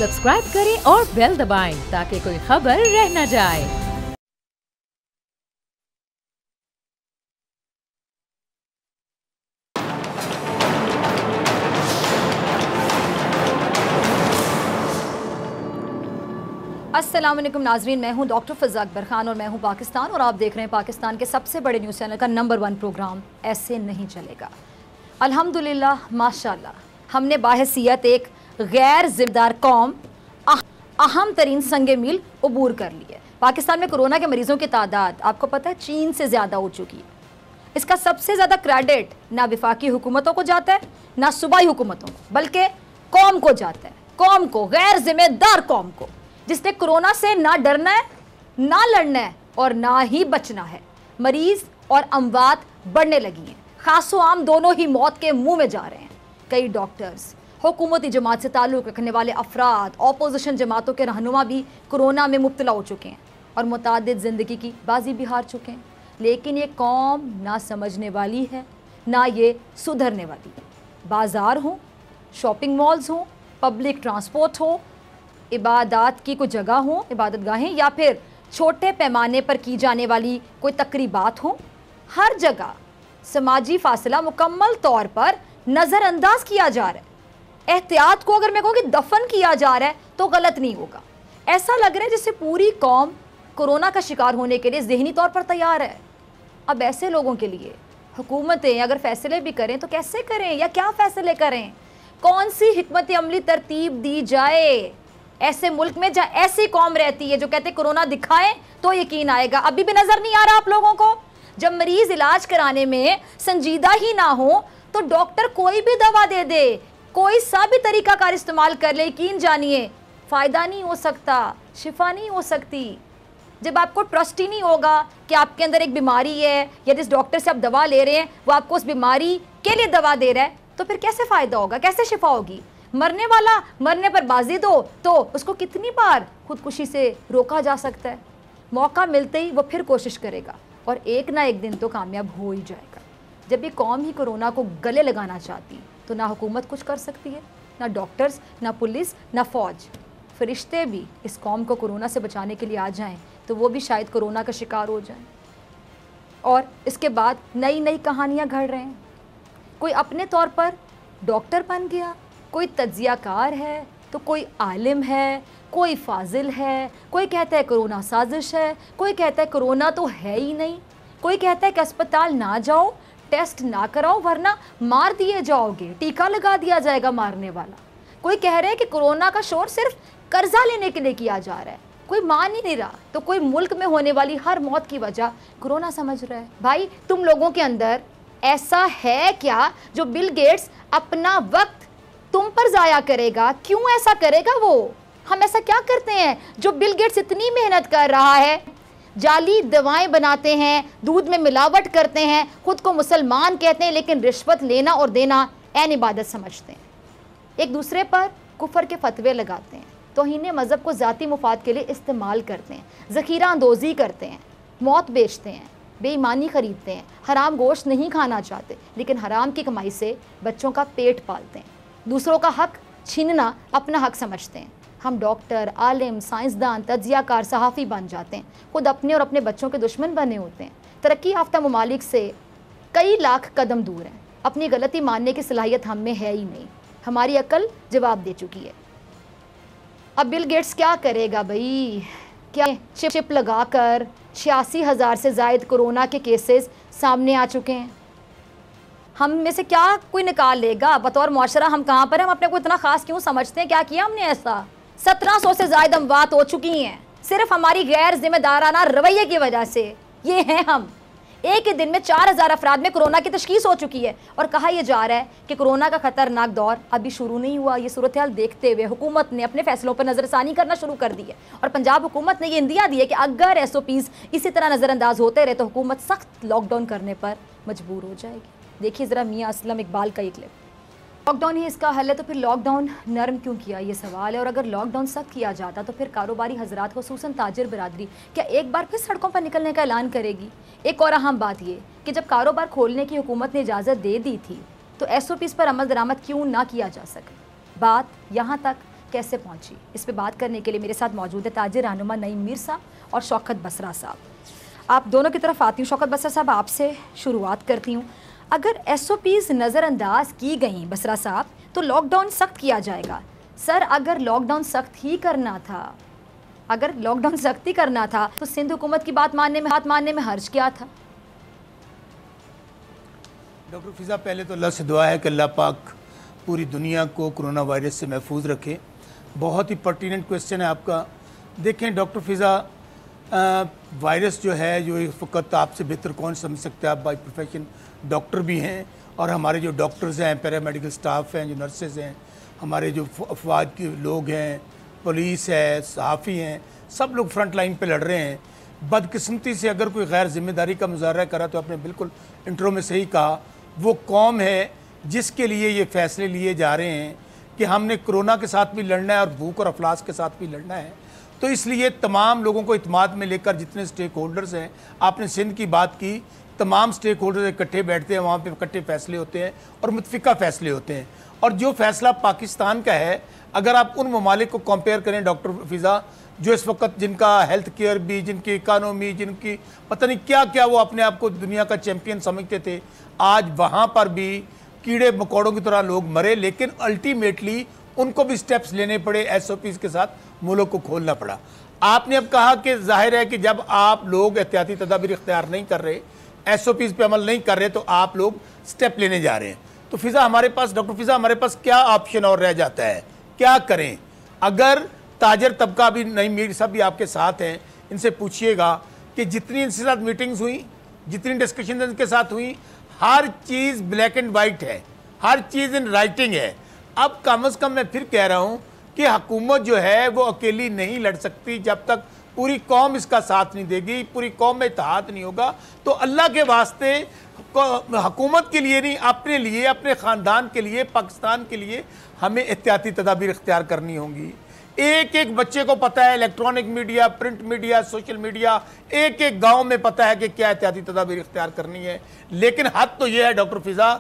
Subscribe करें और bell दबाएं ताकि कोई खबर रह न जाए। अस्सलाम वालेकुम नाजरीन, मैं हूं डॉक्टर फ़िज़ा अकबर खान और मैं हूं पाकिस्तान और आप देख रहे हैं पाकिस्तान के सबसे बड़े न्यूज़ चैनल का नंबर 1 प्रोग्राम ऐसे नहीं चलेगा। अल्हम्दुलिल्लाह माशाल्लाह हमने बाहैसियत एक गैर ज़िम्मेदार कौम अहम तरीन संगे मील अबूर कर ली है। पाकिस्तान में कोरोना के मरीज़ों की तादाद आपको पता है चीन से ज़्यादा हो चुकी है। इसका सबसे ज़्यादा क्रेडिट ना वफाकी हुकूमतों को जाता है ना सूबाई हुकूमतों को, बल्कि कौम को जाता है। कौम को, गैर जिम्मेदार कौम को, जिसने कोरोना से ना डरना है, ना लड़ना है और ना ही बचना है। मरीज और अमवात बढ़ने लगी हैं, खासो आम दोनों ही मौत के मुंह में जा रहे हैं। कई डॉक्टर्स, हुकूमती जमात से ताल्लुक़ रखने वाले अफराद, अपोजिशन जमातों के रहनुमा भी कोरोना में मुब्तला हो चुके हैं और मुतादिद ज़िंदगी की बाजी भी हार चुके हैं। लेकिन ये कौम ना समझने वाली है ना ये सुधरने वाली है। बाज़ार हो, शॉपिंग मॉल्स हो, पब्लिक ट्रांसपोर्ट हो, इबादत की कोई जगह हो, इबादत गाहें, या फिर छोटे पैमाने पर की जाने वाली कोई तकरीबात हो, हर जगह समाजी फासला मुकम्मल तौर पर नज़रअंदाज किया जा रहा है। एहतियात को अगर मैं कहूँ कि दफन किया जा रहा है तो गलत नहीं होगा। ऐसा लग रहा है जैसे पूरी कौम कोरोना का शिकार होने के लिए ज़हनी तौर पर तैयार है। अब ऐसे लोगों के लिए हुकूमतें अगर फ़ैसले भी करें तो कैसे करें या क्या फ़ैसले करें? कौन सी हिकमत अमली तरतीब दी जाए ऐसे मुल्क में जहाँ ऐसी कौम रहती है जो कहते कोरोना दिखाएं तो यकीन आएगा? अभी भी नज़र नहीं आ रहा आप लोगों को? जब मरीज़ इलाज कराने में संजीदा ही ना हो तो डॉक्टर कोई भी दवा दे दे, कोई सा भी तरीकाकार इस्तेमाल कर ले, यकीन जानिए फ़ायदा नहीं हो सकता, शिफा नहीं हो सकती। जब आपको ट्रस्ट ही नहीं होगा कि आपके अंदर एक बीमारी है या जिस डॉक्टर से आप दवा ले रहे हैं वो आपको उस बीमारी के लिए दवा दे रहा है, तो फिर कैसे फ़ायदा होगा, कैसे शिफा होगी? मरने वाला मरने पर बाजी दो तो उसको कितनी बार खुदकुशी से रोका जा सकता है। मौका मिलते ही वो फिर कोशिश करेगा और एक ना एक दिन तो कामयाब हो ही जाएगा। जब ये कौम ही कोरोना को गले लगाना चाहती तो ना हुकूमत कुछ कर सकती है, ना डॉक्टर्स, ना पुलिस, ना फ़ौज। फरिश्ते भी इस कौम को कोरोना से बचाने के लिए आ जाएं तो वो भी शायद कोरोना का शिकार हो जाएं। और इसके बाद नई नई कहानियाँ घड़ रहे हैं। कोई अपने तौर पर डॉक्टर बन गया, कोई तज्ज़ियाकार है तो कोई आलिम है, कोई फाजिल है, कोई कहता है कोरोना साजिश है, कोई कहता है कोरोना तो है ही नहीं, कोई कहता है कि अस्पताल ना जाओ, टेस्ट ना कराओ वरना मार दिए जाओगे, टीका लगा दिया जाएगा मारने वाला। कोई कह रहे हैं कि कोरोना का शोर सिर्फ कर्जा लेने के लिए किया जा रहा है। कोई मान ही नहीं रहा तो कोई मुल्क में होने वाली हर मौत की वजह कोरोना समझ रहा है। भाई तुम लोगों के अंदर ऐसा है क्या जो बिल गेट्स अपना वक्त तुम पर ज़ाया करेगा? क्यों ऐसा करेगा वो? हम ऐसा क्या करते हैं जो बिल गेट्स इतनी मेहनत कर रहा है, जाली दवाएं बनाते हैं, दूध में मिलावट करते हैं, खुद को मुसलमान कहते हैं लेकिन रिश्वत लेना और देना ऐन इबादत समझते हैं, एक दूसरे पर कुफर के फतवे लगाते हैं, तौहीन मज़हब को ज़ाती मुफाद के लिए इस्तेमाल करते हैं, ज़ख़ीरा अंदोज़ी करते हैं, मौत बेचते हैं, बेईमानी ख़रीदते हैं, हराम गोश्त नहीं खाना चाहते लेकिन हराम की कमाई से बच्चों का पेट पालते हैं, दूसरों का हक छीनना अपना हक समझते हैं। हम डॉक्टर, आलिम, साइंसदान, तज्ज़ियाकार, सहाफ़ी बन जाते हैं, खुद अपने और अपने बच्चों के दुश्मन बने होते हैं। तरक्की याफ्ता ममालिक से कई लाख कदम दूर हैं। अपनी गलती मानने की सलाहियत हम में है ही नहीं, हमारी अकल जवाब दे चुकी है। अब बिल गेट्स क्या करेगा भाई? क्या चिप लगा कर 86,000 से ज़ायद कोरोना के केसेस सामने आ चुके हैं। हम में से क्या कोई निकाल लेगा? बतौर मुआशरा हम कहाँ पर हैं? हम अपने को इतना ख़ास क्यों समझते हैं? क्या किया हमने ऐसा? 1700 से ज़ायद अमवात हो चुकी हैं सिर्फ हमारी गैर जिम्मेदाराना रवैये की वजह से। ये हैं हम। एक ही दिन में 4000 अफराद में कोरोना की तशखीस हो चुकी है और कहा यह जा रहा है कि कोरोना का ख़तरनाक दौर अभी शुरू नहीं हुआ। ये सूरत हाल देखते हुए हुकूमत ने अपने फैसलों पर नज़रसानी करना शुरू कर दी है और पंजाब हुकूमत ने यह इंदिया दी है कि अगर SOPs इसी तरह नज़रअंदाज होते रहे तो हुकूमत सख्त लॉकडाउन करने पर मजबूर हो जाएगी। देखिए ज़रा मियाँ असलम इकबाल का एक क्लिप। लॉकडाउन ही इसका हल है तो फिर लॉकडाउन नरम क्यों किया, ये सवाल है। और अगर लॉकडाउन सख्त किया जाता तो फिर कारोबारी हजरात खुसूसन ताजिर बिरादरी क्या एक बार फिर सड़कों पर निकलने का ऐलान करेगी? एक और अहम बात ये कि जब कारोबार खोलने की हुकूमत ने इजाज़त दे दी थी तो SOPs पर अमल दरामद क्यों ना किया जा सके? बात यहाँ तक कैसे पहुंची? इस पे बात करने के लिए मेरे साथ मौजूद है ताजिर रहनुमा नईम मीर साहब और शौकत बसरा साहब। आप दोनों की तरफ आती हूँ। शौकत बसरा साहब, आपसे शुरुआत करती हूँ। अगर SOPs नज़रअंदाज की गई बसरा साहब तो लॉकडाउन सख्त किया जाएगा। सर, अगर लॉकडाउन सख्त ही करना था, तो सिंध हुकूमत की बात मानने में हर्ज क्या था? डॉक्टर फिज़ा, पहले तो अल्लाह से दुआ है कि अल्लाह पाक पूरी दुनिया को कोरोना वायरस से महफूज रखे। बहुत ही पर्टिनेंट क्वेश्चन है आपका। देखें डॉक्टर फिज़ा, वायरस जो है, जो इस वक्त आपसे बेहतर कौन समझ सकता है, आप बाई प्रोफेशन डॉक्टर भी हैं और हमारे जो डॉक्टर्स हैं, पैरामेडिकल स्टाफ हैं, जो नर्सेज हैं, हमारे जो अफवाज के लोग हैं, पुलिस है, सहाफ़ी हैं, सब लोग फ्रंट लाइन पे लड़ रहे हैं। बदकिस्मती से अगर कोई गैर जिम्मेदारी का मुजाहरा करा तो आपने बिल्कुल इंट्रो में सही कहा, वो कौम है जिसके लिए ये फ़ैसले लिए जा रहे हैं कि हमने कोरोना के साथ भी लड़ना है और भूख और अफलास के साथ भी लड़ना है। तो इसलिए तमाम लोगों को इत्मीनान में लेकर जितने स्टेक होल्डर्स हैं, आपने सिंध की बात की, तमाम स्टेक होल्डर्स इकट्ठे बैठते हैं, वहाँ पे इकट्ठे फ़ैसले होते हैं और मुतफ़िका फ़ैसले होते हैं। और जो फ़ैसला पाकिस्तान का है, अगर आप उन ममालिक को कंपेयर करें डॉक्टर फिज़ा, जो इस वक्त जिनका हेल्थ केयर भी, जिनकी इकानमी, जिनकी पता नहीं क्या क्या, वो अपने आप को दुनिया का चैम्पियन समझते थे, आज वहाँ पर भी कीड़े मकोड़ों की तरह लोग मरे, लेकिन अल्टीमेटली उनको भी स्टेप्स लेने पड़े, SOPs के साथ मुल्क को खोलना पड़ा। आपने अब कहा कि जाहिर है कि जब आप लोग एहतियाती तदाबीर इख्तियार नहीं कर रहे, SOPs पे अमल नहीं कर रहे, तो आप लोग स्टेप लेने जा रहे हैं। तो फिज़ा हमारे पास, डॉक्टर फिज़ा, हमारे पास क्या ऑप्शन और रह जाता है, क्या करें? अगर ताजर तबका भी, नईम मीर साहब भी आपके साथ हैं, इनसे पूछिएगा कि जितनी इनके साथ मीटिंग्स हुई, जितनी डिस्कशन इनके साथ हुई, हर चीज़ ब्लैक एंड वाइट है, हर चीज़ इन राइटिंग है। अब कम अज़ कम मैं फिर कह रहा हूँ कि हुकूमत जो है वो अकेली नहीं लड़ सकती, जब तक पूरी कौम इसका साथ नहीं देगी, पूरी कौम में इत्तेहाद नहीं होगा। तो अल्लाह के वास्ते हुकूमत के लिए नहीं, अपने लिए, अपने ख़ानदान के लिए, पाकिस्तान के लिए हमें एहतियाती तदाबीर इख्तियार करनी होंगी। एक एक बच्चे को पता है, electronic media, print media, social media, एक एक गांव में पता है कि क्या एहतियाती तदाबीर इख्तियार करनी है। लेकिन हद तो ये है डॉक्टर फिज़ा,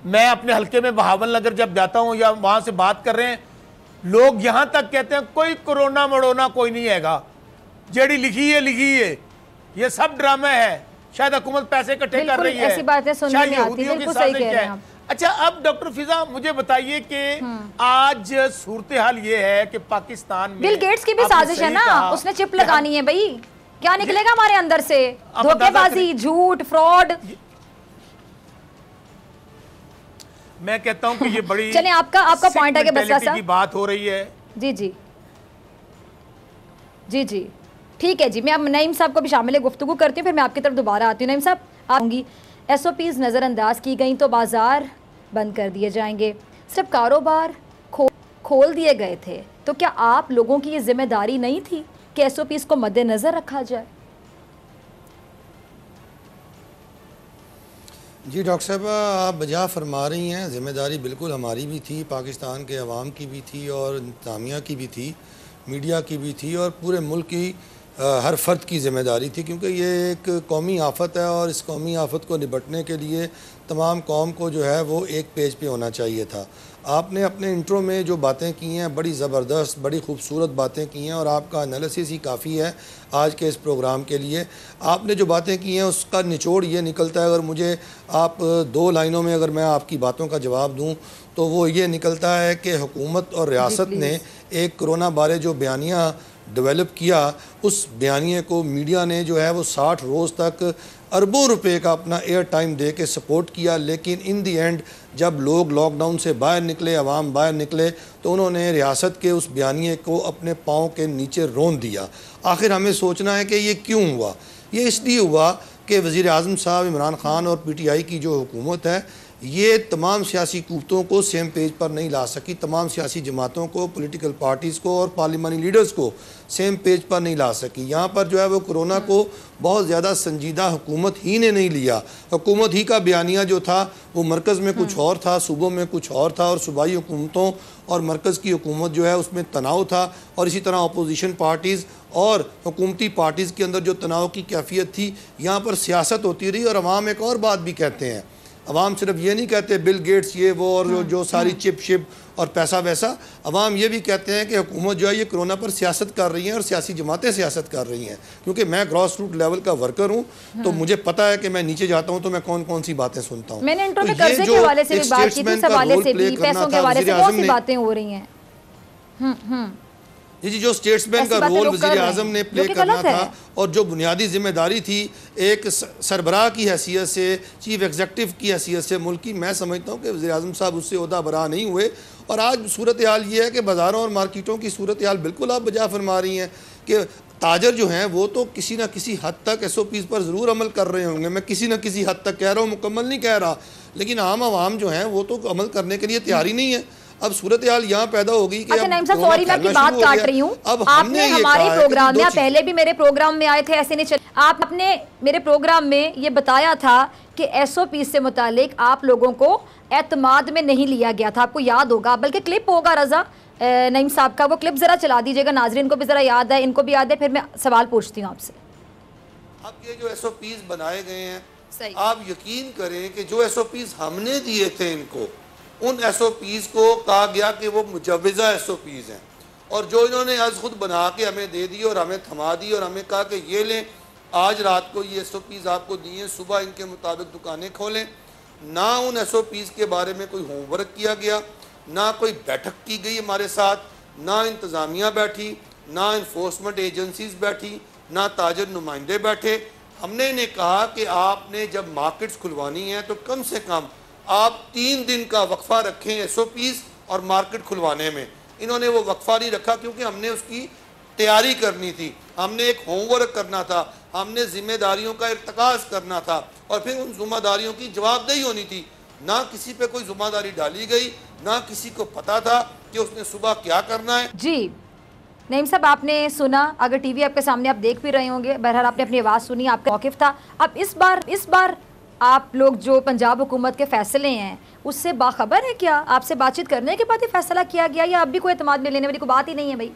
मैं अपने हल्के में बहावल नगर जब जाता हूँ या वहाँ से बात कर रहे हैं, लोग यहाँ तक कहते हैं कोई कोरोना मरोना कोई नहीं हैगा, जेडी लिखी है, ये सब ड्रामा है, शायद हुकूमत पैसे इकट्ठे कर रही है, ऐसी बातें सुनने में आती है, बिल्कुल सही कह रहे हैं आप। अच्छा, अब डॉक्टर फिज़ा मुझे बताइए कि आज सूरत हाल ये है कि पाकिस्तान में बिल गेट्स की भी साजिश है ना, उसने चिप लगानी है भाई, क्या निकलेगा हमारे अंदर से? धोखेबाजी, झूठ, फ्रॉड। मैं कहता हूं कि ये बड़ी चलिए आपका पॉइंट है कि बसरा साहब की बात हो रही है। जी ठीक है जी, मैं अब नईम साहब को भी शामिल गुफ्तगू करती हूँ, फिर मैं आपकी तरफ दोबारा आती हूँ। नईम साहब, आऊँगी, SOPs नज़रअंदाज की गई तो बाज़ार बंद कर दिए जाएंगे, सिर्फ कारोबार खोल दिए गए थे, तो क्या आप लोगों की ये जिम्मेदारी नहीं थी कि SOPs को मद्देनज़र रखा जाए? जी डॉक्टर साहब, आप बजा फरमा रही हैं, ज़िम्मेदारी बिल्कुल हमारी भी थी, पाकिस्तान के अवाम की भी थी और इंतज़ामिया की भी थी, मीडिया की भी थी और पूरे मुल्क की हर फर्द की ज़िम्मेदारी थी, क्योंकि ये एक कौमी आफत है और इस कौमी आफत को निपटने के लिए तमाम कौम को जो है वो एक पेज पे होना चाहिए था। आपने अपने इंट्रो में जो बातें की हैं, बड़ी ज़बरदस्त, बड़ी खूबसूरत बातें की हैं और आपका एनालिसिस ही काफ़ी है आज के इस प्रोग्राम के लिए। आपने जो बातें की हैं उसका निचोड़ ये निकलता है, अगर मुझे आप 2 लाइनों में अगर मैं आपकी बातों का जवाब दूँ तो वो ये निकलता है कि हुकूमत और रियासत ने एक कोरोना बारे जो बयानिया डेवलप किया, उस बयानिए को मीडिया ने जो है वो 60 रोज़ तक अरबों रुपए का अपना एयर टाइम दे के सपोर्ट किया, लेकिन इन दी एंड जब लोग लॉकडाउन से बाहर निकले, अवाम बाहर निकले, तो उन्होंने रियासत के उस बयानिए को अपने पाँव के नीचे रोन दिया। आखिर हमें सोचना है कि ये क्यों हुआ। ये इसलिए हुआ कि वज़ीर आज़म साहब इमरान ख़ान और PTI की जो हुकूमत है, ये तमाम सियासी क़ुव्वतों को सेम पेज पर नहीं ला सकी, तमाम सियासी जमातों को, पॉलिटिकल पार्टीज़ को और पार्लिमानी लीडर्स को सेम पेज पर नहीं ला सकी। यहाँ पर जो है वो कोरोना को बहुत ज़्यादा संजीदा हुकूमत ही ने नहीं लिया। हुकूमत ही का बयानिया जो था वो मरकज़ में कुछ और था, सूबों में कुछ और था, और सूबाई हुकूमतों और मरकज़ की हुकूमत जो है उसमें तनाव था, और इसी तरह अपोजिशन पार्टीज़ और हुकूमती पार्टीज़ के अंदर जो तनाव की कैफियत थी, यहाँ पर सियासत होती रही। और अवाम एक और बात भी कहते हैं अवाम सिर्फ ये नहीं कहते बिल गेट्स ये वो और जो सारी चिप शिप और पैसा वैसा, अवाम ये भी कहते हैं कि हुकूमत जो है ये कोरोना पर सियासत कर रही हैं और सियासी जमातें सियासत कर रही हैं। क्योंकि मैं ग्रॉस रूट लेवल का वर्कर हूँ, तो मुझे पता है कि मैं नीचे जाता हूँ तो मैं कौन कौन सी बातें सुनता हूँ। मैंने इंट्रो में कर्जे के हवाले से भी बात की थी, इस हवाले से भी, पैसों के हवाले से बहुत सी बातें हो रही हैं। जी जो स्टेट्समैन का रोल वज़ीर आज़म ने प्ले करना था और जो बुनियादी जिम्मेदारी थी एक सरबराह की हैसियत से, चीफ एग्जीक्यूटिव की हैसियत से मुल्क की, मैं समझता हूँ कि वज़ीर आज़म साहब उससे ओहदा बरा नहीं हुए। और आज सूरत हाल ये है कि बाज़ारों और मार्केटों की सूरत हाल बिल्कुल आप बजा फरमा रही हैं कि ताजर जो हैं वो तो किसी न किसी हद तक SOPs पर ज़रूर अमल कर रहे होंगे। मैं किसी न किसी हद तक कह रहा हूँ, मुकम्मल नहीं कह रहा, लेकिन आम आवाम जो हैं वो तो अमल करने के लिए तैयार ही नहीं है। अब सूरत हाल यहाँ पैदा होगी कि अच्छा नईम साहब, सॉरी मैं आपकी बात काट रही हूँ, आपने हमारे प्रोग्राम में, पहले भी मेरे प्रोग्राम में आए थे, ऐसे नहीं चल, आपने मेरे प्रोग्राम में ये बताया था कि SOP से मुतालिक आप लोगों को एतमाद में नहीं लिया गया था, आपको याद होगा, बल्कि क्लिप होगा रजा नईम साहब का, वो क्लिप जरा चला दीजिएगा, नाजरीन को भी जरा याद है, इनको भी याद है, फिर मैं सवाल पूछती हूँ आपसे। अब ये जो SOPs बनाए गए हैं, आप यकीन करें कि जो SOPs हमने दिए थे इनको, उन SOPs को कहा गया कि वो मुजव्वज़ा SOPs हैं, और जो इन्होंने आज खुद बना के हमें दे दी और हमें थमा दी और हमें कहा कि ये लें, आज रात को ये SOPs आपको दिए, सुबह इनके मुताबिक दुकानें खोलें। ना उन SOPs के बारे में कोई होमवर्क किया गया, ना कोई बैठक की गई हमारे साथ, ना इंतज़ामिया बैठी, ना इन्फोर्समेंट एजेंसीज बैठी, ना ताजर नुमाइंदे बैठे। हमने इन्हें कहा कि आपने जब मार्केट्स खुलवानी है तो कम से कम आप 3 दिन का वक्फा रखें SOPs और मार्केट खुलवाने में। इन्होंने वो वक्फा नहीं रखा क्योंकि हमने उसकी तैयारी करनी थी, हमने एक होमवर्क करना था, हमने जिम्मेदारियों का इर्तिकाज़ करना था और फिर उन जिम्मेदारियों की जवाबदेही होनी थी। ना किसी पे कोई जिम्मेदारी डाली गई, ना किसी को पता था कि उसने सुबह क्या करना है। जी नईम साहब, आपने सुना, अगर टीवी आपके सामने आप देख भी रहे होंगे, बहरहाल आपने अपनी आवाज़ सुनी, आपका मौक़िफ़ था। अब इस बार आप लोग जो पंजाब हुकूमत के फ़ैसले हैं उससे बाखबर है क्या? आपसे बातचीत करने के बाद ही फैसला किया गया या अब भी कोई एतमाद में लेने वाली कोई बात ही नहीं है भाई?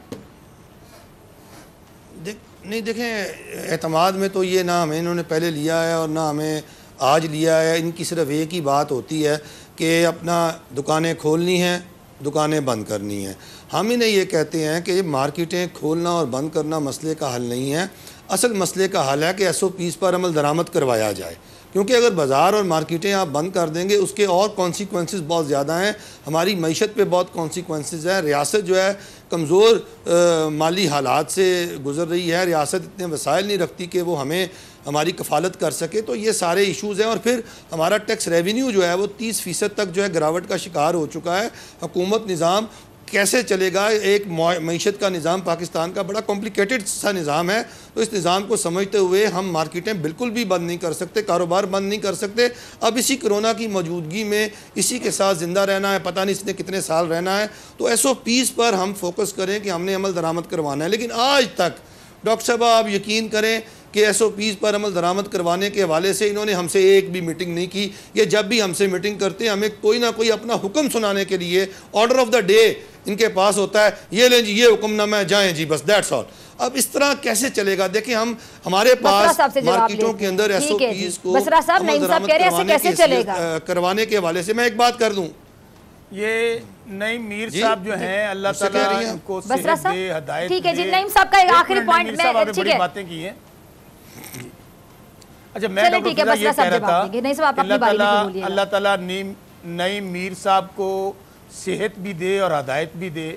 नहीं देखें, एतमाद में तो ये ना हमें इन्होंने पहले लिया है और ना हमें आज लिया है। इनकी सिर्फ एक ही बात होती है कि अपना दुकानें खोलनी हैं, दुकानें बंद करनी हैं। हम इन्हें ये कहते हैं कि मार्केटें खोलना और बंद करना मसले का हल नहीं है। असल मसले का हल है कि SOPs पर अमल दरामद करवाया जाए, क्योंकि अगर बाज़ार और मार्केटें आप बंद कर देंगे उसके और कॉन्सिक्वेंसेस बहुत ज़्यादा हैं। हमारी मईशत पे बहुत कॉन्सिक्वेंसेस हैं। रियासत जो है कमज़ोर माली हालात से गुज़र रही है, रियासत इतने वसाइल नहीं रखती कि वो हमें हमारी कफ़ालत कर सके। तो ये सारे इशूज़ हैं और फिर हमारा टैक्स रेवेन्यू जो है वो 30% तक जो है गिरावट का शिकार हो चुका है। हुकूमत निज़ाम कैसे चलेगा? एक मईशत का निज़ाम पाकिस्तान का बड़ा कॉम्प्लिकेटेड सा निज़ाम है, तो इस निज़ाम को समझते हुए हम मार्केटें बिल्कुल भी बंद नहीं कर सकते, कारोबार बंद नहीं कर सकते। अब इसी कोरोना की मौजूदगी में इसी के साथ ज़िंदा रहना है, पता नहीं इसने कितने साल रहना है। तो SOPs पर हम फोकस करें कि हमने अमल दरामद करवाना है। लेकिन आज तक डॉक्टर साहब आप यकीन करें कि SOPs पर अमल दरामद करवाने के हवाले से इन्होंने हमसे एक भी मीटिंग नहीं की। ये जब भी हमसे मीटिंग करते हैं हमें कोई ना कोई अपना हुक्म सुनाने के लिए ऑर्डर ऑफ द डे इनके पास होता है, ये लें जी, ये हुक्मनामा है, जाएं जी, बस दैट्स ऑल। अब इस तरह कैसे चलेगा? देखिए हमारे पास मार्केटों के अंदर SOPs को अमल दरामद करवाने के हवाले से मैं एक बात कर दूं, ये नईम मीर साहब जो हैं, अल्लाह ताला इनको सेहत दे, हिदायत दे। ठीक है जी, नईम साहब का एक आखिरी पॉइंट में, ठीक है, बातें की हैं। अच्छा, मैं डॉक्टर फिजा ये कह रहा था अल्लाह ताला नईम मीर साहब को सेहत भी दे और हिदायत भी दे।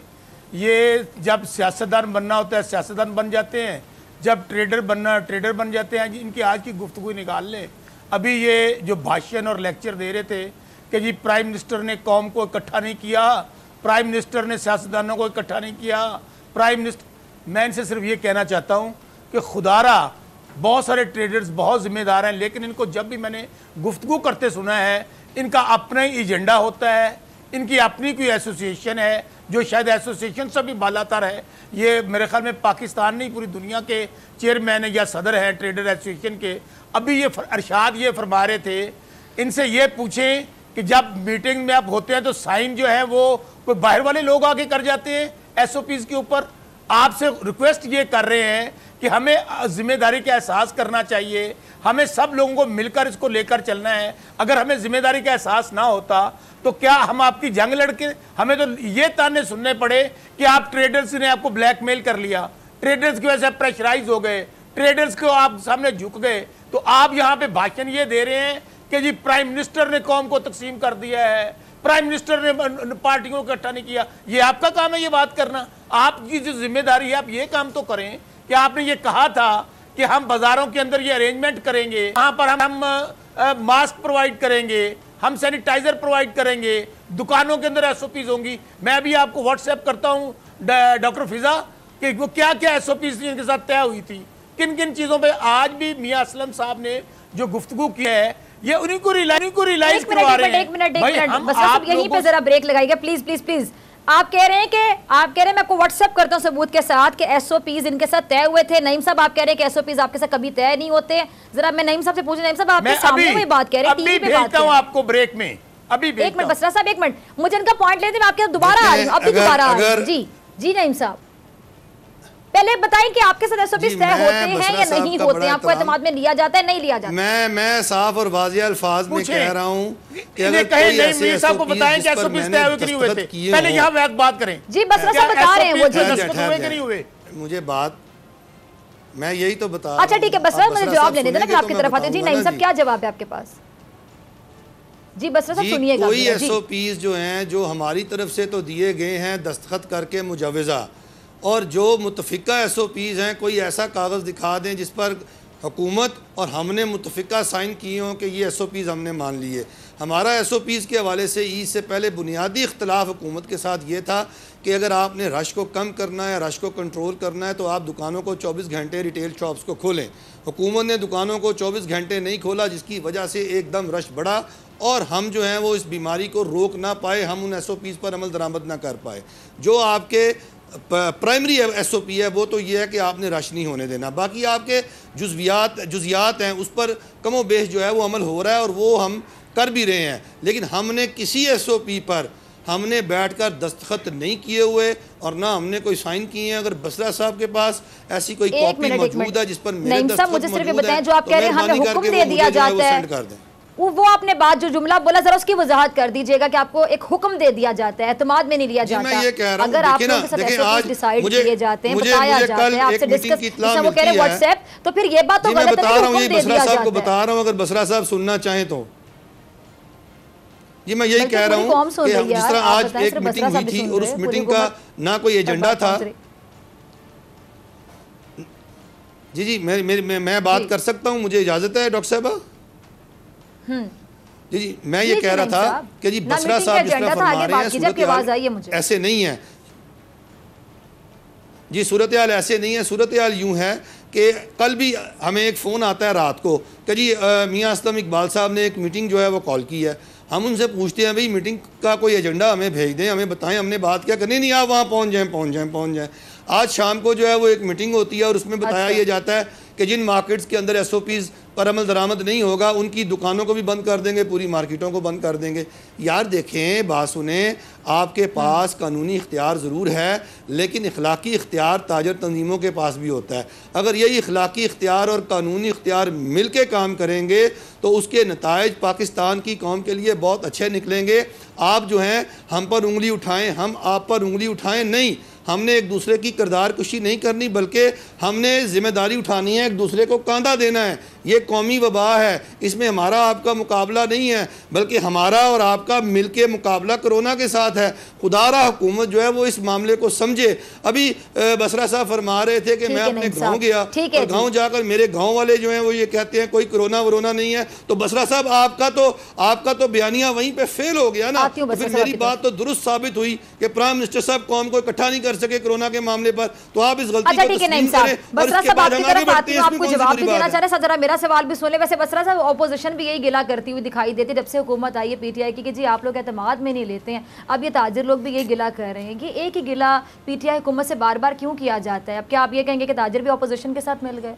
ये जब सियासतदान बनना होता है सियासतदान बन जाते हैं, जब ट्रेडर बनना ट्रेडर बन जाते हैं। इनकी आज की गुफ्तगू निकाल लें। अभी ये जो भाषण और लेक्चर दे रहे थे कि जी प्राइम मिनिस्टर ने कौम को इकट्ठा नहीं किया, प्राइम मिनिस्टर ने सियासतदानों को इकट्ठा नहीं किया, प्राइम मिनिस्टर। मैं इनसे सिर्फ ये कहना चाहता हूँ कि खुदारा बहुत सारे ट्रेडर्स बहुत ज़िम्मेदार हैं, लेकिन इनको जब भी मैंने गुफ्तगू करते सुना है इनका अपना ही एजेंडा होता है, इनकी अपनी कोई एसोसिएशन है जो शायद एसोसिएशन से भी बालातर है। ये मेरे ख्याल में पाकिस्तान नहीं पूरी दुनिया के चेयरमैन या सदर हैं ट्रेडर एसोसिएशन के। अभी ये अरशाद ये फरमा रहे थे, इनसे ये पूछें कि जब मीटिंग में आप होते हैं तो साइन जो है वो कोई बाहर वाले लोग आके कर जाते हैं SOPs के ऊपर। आपसे रिक्वेस्ट ये कर रहे हैं कि हमें जिम्मेदारी का एहसास करना चाहिए, हमें सब लोगों को मिलकर इसको लेकर चलना है। अगर हमें जिम्मेदारी का एहसास ना होता तो क्या हम आपकी जंग लड़के, हमें तो ये ताने सुनने पड़े कि आप ट्रेडर्स ने आपको ब्लैकमेल कर लिया, ट्रेडर्स की वजह से प्रेशराइज हो गए, ट्रेडर्स को आप सामने झुक गए। तो आप यहाँ पे भाषण ये दे रहे हैं कि जी प्राइम मिनिस्टर ने कौम को तकसीम कर दिया है, प्राइम मिनिस्टर ने पार्टियों को इकट्ठा नहीं किया। ये आपका काम है ये बात करना? आपकी जो जिम्मेदारी है आप ये काम तो करें कि आपने ये कहा था कि हम बाजारों के अंदर ये अरेंजमेंट करेंगे, वहां पर हम मास्क प्रोवाइड करेंगे, हम सैनिटाइजर प्रोवाइड करेंगे, दुकानों के अंदर एसओपीज होंगी। मैं अभी आपको व्हाट्सएप करता हूं डॉक्टर फिजा कि वो क्या क्या एसओपीज इनके साथ तय हुई थी, किन किन चीजों पे आज भी मियां असलम साहब ने जो गुफ्तगू की है ये उन्हीं को रियलाइज करवा रहे हैं। एक मिनट बस आप यहीं पे जरा ब्रेक लगाइएगा प्लीज प्लीज प्लीज। आप कह रहे हैं मैं आपको व्हाट्सएप करता हूं सबूत के साथ कि एसओपीज इनके साथ तय हुए थे। नईम साहब आप कह रहे हैं कि एसओपीज आपके साथ कभी तय नहीं होते। जरा मैं नईम साहब से पूछूं, नईम साहब आपके सामने वही बात कह रहे हैं, टीवी पे बात कर रहे हैं। आपको ब्रेक में अभी एक मिनट बसरा साहब, एक मिनट मुझे इनका पॉइंट लेते हैं, आपके दोबारा आ रही हूं, अभी दोबारा आ रही हूं। जी जी नईम साहब पहले बताएं कि आपके साथ एसओपीज तय होते हैं या नहीं होते हैं, आपको एतमाद में लिया जाता है नहीं लिया जाता? मैं साफ और वाज़ेह अल्फाज में कह रहा हूं कि अगर कोई ऐसे एसओपीज को बताएं कि एसओपीज तय हुए कि नहीं हुए थे, पहले यहां बात करें। जी बसरा साहब बता रहे हैं वो हुए कि नहीं हुए, मुझे बात मैं यही तो बता। अच्छा ठीक है बसरा मुझे जवाब लेने देना, फिर आपकी तरफ आते हैं। जी नईम साहब क्या जवाब है आपके पास? जी बसरा साहब सुनिएगा। कोई एसओपीज जो हैं जो हमारी तरफ से तो दिए गए हैं दस्तखत करके मुजवज़ा, और जो मुतफ़िका एसओपीज़ हैं कोई ऐसा कागज़ दिखा दें जिस पर हुकूमत और हमने मुतफ़िका साइन किए हों कि ये एसओपीज़ हमने मान लिए। हमारा एसओपीज़ के हवाले से ईद से पहले बुनियादी इख्तलाफ हुकूमत के साथ ये था कि अगर आपने रश को कम करना है, रश को कंट्रोल करना है तो आप दुकानों को 24 घंटे रिटेल शॉप्स को खोलें। हुकूमत ने दुकानों को 24 घंटे नहीं खोला, जिसकी वजह से एकदम रश बढ़ा और हम जो हैं वो इस बीमारी को रोक ना पाए, हम उन एसओपीज़ पर अमल दरामद ना कर पाए। जो आपके प्राइमरी एसओपी है वो तो ये है कि आपने रश नहीं होने देना, बाकी आपके जुज़ियात हैं उस पर कमो बेश जो है वो अमल हो रहा है और वो हम कर भी रहे हैं। लेकिन हमने किसी एसओपी पर हमने बैठकर दस्तखत नहीं किए हुए और ना हमने कोई साइन किए हैं। अगर बसरा साहब के पास ऐसी कोई कॉपी मौजूद है जिस पर मेरे दस्तखत मौजूद है तो मेहरबानी करके वो मुझे जो है वो सेंड कर दें। वो आपने बात जो जुमला बोला जरा उसकी वजाहत कर दीजिएगा कि आपको एक हुक्म दे दिया जाता है, एतमाद में नहीं लिया जाता। मैं ये कह रहा हूं, अगर आप लोगों के साथ एसओपी डिसाइड किए जाते हैं, बताया जाता है, आपसे डिस्कस, वो कह रहे हैं व्हाट्सएप, तो फिर ये बात तो गलत है कि हुक्म दे दिया जाता है। बता रहा हूं अगर बसरा साहब सुनना चाहें तो जी मैं यही कह रहा हूं कि जिस तरह आज एक मीटिंग हुई थी और उस मीटिंग का ना कोई एजेंडा था। जी जी मैं बात कर सकता हूं, मुझे इजाजत है डॉक्टर साहबा? जी जी मैं ये कह रहा था कि जी बसरा साहब जिस तरह फरमा रहे हैं ऐसे नहीं है जी, सूरत हाल ऐसे नहीं है। सूरत हाल यूँ है कि कल भी हमें एक फ़ोन आता है रात को कि जी मियां असलम इकबाल साहब ने एक मीटिंग जो है वो कॉल की है। हम उनसे पूछते हैं भाई मीटिंग का कोई एजेंडा हमें भेज दें, हमें बताएं हमने बात क्या करनी, नहीं आप वहाँ पहुँच जाएँ। आज शाम को जो है वो एक मीटिंग होती है और उसमें बताया यह जाता है कि जिन मार्केट्स के अंदर एसओपीज़ पर अमल दरामद नहीं होगा उनकी दुकानों को भी बंद कर देंगे, पूरी मार्केटों को बंद कर देंगे। यार देखें, बात सुने, आपके पास कानूनी इख्तियार ज़रूर है लेकिन इखलाकी इख्तियार ताजर तंजीमों के पास भी होता है। अगर यही इखलाकी इख्तियार और कानूनी इख्तियार मिल के काम करेंगे तो उसके नताइज पाकिस्तान की कौम के लिए बहुत अच्छे निकलेंगे। आप जो हैं हम पर उंगली उठाएं, हम आप पर उंगली उठाएं नहीं। हमने एक दूसरे की किरदार कुशी नहीं करनी बल्कि हमने जिम्मेदारी उठानी है, एक दूसरे को कांधा देना है। ये कौमी वबा है, इसमें हमारा आपका मुकाबला नहीं है बल्कि हमारा और आपका मिलके मुकाबला कोरोना के साथ है। खुदारा हुकूमत जो है वो इस मामले को समझे। अभी बसरा साहब फरमा रहे थे कि मैं अपने गांव गया और गांव जाकर मेरे गांव वाले जो हैं वो ये कहते हैं कोई कोरोना वरोना नहीं है। तो बसरा साहब आपका तो बयानिया वहीं पे फेल हो गया ना। तो फिर मेरी बात तो दुरुस्त साबित हुई कि प्राइम मिनिस्टर साहब कौम को इकट्ठा नहीं कर सके कोरोना के मामले पर, तो आप इस गलती को तस्लीम करें और इसके बाद हम आगे बढ़ते हैं। आपको जवाब भी देना चाह रहे हैं, जरा मेरा सवाल भी सुन ले। वैसे बसरा साहब ऑपोजिशन भी यही गिला करती हुई दिखाई देती है जब से हुकूमत आई है पीटीआई की कि जी आप लोग एतमाद में नहीं लेते हैं। अब ये ताजिर लोग भी यही गिला कर रहे हैं कि एक ही गिला पीटीआई हुकूमत से बार बार क्यों किया जाता है। अब क्या आप ये कहेंगे कि ताजिर भी ऑपोजिशन के साथ मिल गए?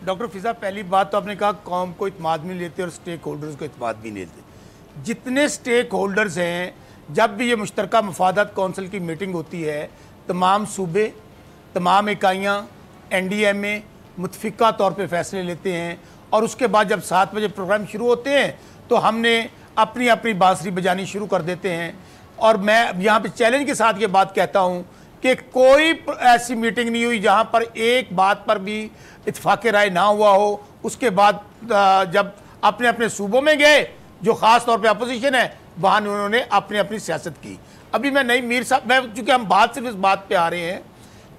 डॉक्टर फिजा, पहली बात तो आपने कहा कौम को इत्माद नहीं लेते और स्टेक होल्डर्स को इत्माद भी नहीं लेते। जितने स्टेक होल्डर्स हैं जब भी ये मुश्तरका मफादात कौंसिल की मीटिंग होती है, तमाम सूबे, तमाम इकाइयाँ, NDMA मुतफ़िका तौर पे फैसले लेते हैं और उसके बाद जब 7 बजे प्रोग्राम शुरू होते हैं तो हमने अपनी अपनी बांसुरी बजानी शुरू कर देते हैं। और मैं यहाँ पे चैलेंज के साथ ये बात कहता हूँ कि कोई ऐसी मीटिंग नहीं हुई जहाँ पर एक बात पर भी इत्फाक़ राय ना हुआ हो। उसके बाद जब अपने अपने सूबों में गए, जो ख़ास तौर पे अपोजिशन है, वहाँ उन्होंने अपनी अपनी सियासत की। अभी मैं नहीं मीर साहब, मैं चूँकि हम बात सिर्फ इस बात पे आ रहे हैं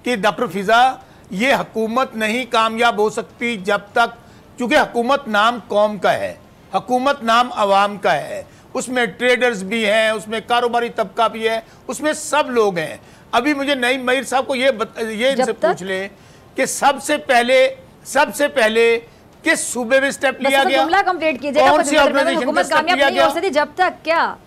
कि डॉक्टर फ़िज़ा, ये हुकूमत नहीं कामयाब हो सकती जब तक, चूँकि हुकूमत नाम कौम का है, हुकूमत नाम आवाम का है, उसमें ट्रेडर्स भी हैं, उसमें कारोबारी तबका भी है, उसमें सब लोग हैं। अभी मुझे नईम मीर साहब को ये इनसे पूछ लें कि सबसे पहले किस सूबे में स्टेप लिया गया, जुमला कंप्लीट कीजिएगा, कौन सी ऑर्गेनाइजेशन में स्टेप लिया गया? जब तक क्या,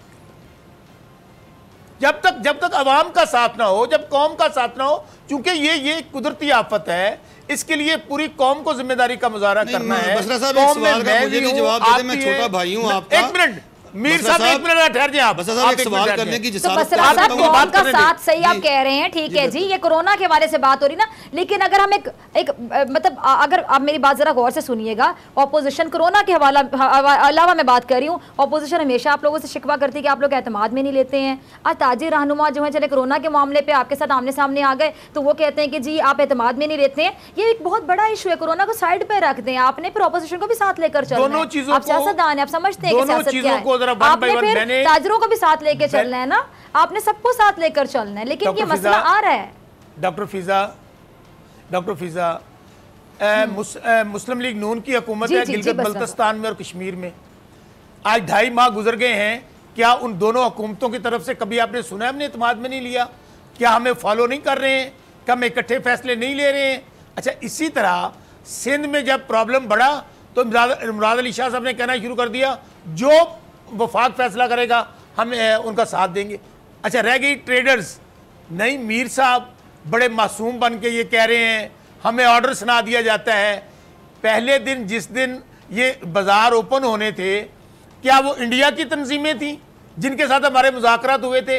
जब तक अवाम का साथ ना हो, जब कौम का साथ ना हो, क्योंकि ये कुदरती आफत है, इसके लिए पूरी कौम को जिम्मेदारी का मुजाहरा करना है। बसरा साहब, एक सवाल का मुझे भी जवाब दे दें, मैं छोटा भाई हूं आपका। एक मिनट मीर साहब, एक मिनट ठहर जाइए। आप एक सवाल करने की तो बसरा साहब कौम का साथ सही आप कह रहे हैं, ठीक है जी, ये कोरोना के हवाले से बात हो रही ना, लेकिन अगर हम एक मतलब अगर आप मेरी बात जरा गौर से सुनिएगा, ऑपोजिशन कोरोना के अलावा मैं बात कर रही हूँ, ऑपोजिशन हमेशा आप लोगों से शिकवा करती है कि आप लोग एतमाद में नहीं लेते हैं। आज ताजी रहनुमा जो है, चले कोरोना के मामले पे आपके साथ आमने सामने आ गए तो वो कहते हैं कि जी आप एतमाद में नहीं लेते हैं। ये एक बहुत बड़ा इशू है, कोरोना को साइड पे रख दें आपने, फिर ऑपोजिशन को भी साथ लेकर चलना है। आप सियासतदान है, आप समझते हैं कि सियासत क्या है, आपने फिर ताजरों को भी साथ लेके चलना है ना, आपने सबको साथ लेकर चलना है, लेकिन ये मसला आ रहा है। डॉक्टर फ़िज़ा, मुस्लिम लीग नून की हुकूमत है गिलगित बल्तिस्तान में और कश्मीर में, आज 2.5 माह गुजर गए हैं। क्या उन दोनों हुकूमतों की तरफ से कभी आपने सुना, हमने इत्मीनान में नहीं लिया? क्या हमें फॉलो नहीं कर रहे हैं? क्या हम इकट्ठे फैसले नहीं ले रहे हैं? अच्छा, इसी तरह सिंध में जब प्रॉब्लम बढ़ा तो इमराद अली शाह साहब ने कहना शुरू कर दिया, जो वफाक फैसला करेगा हम उनका साथ देंगे। अच्छा, रह गई ट्रेडर्स, नहीं मीर साहब बड़े मासूम बन के ये कह रहे हैं हमें ऑर्डर सुना दिया जाता है। पहले दिन जिस दिन ये बाज़ार ओपन होने थे, क्या वो इंडिया की तंजीमें थी जिनके साथ हमारे मुज़ाकरात हुए थे?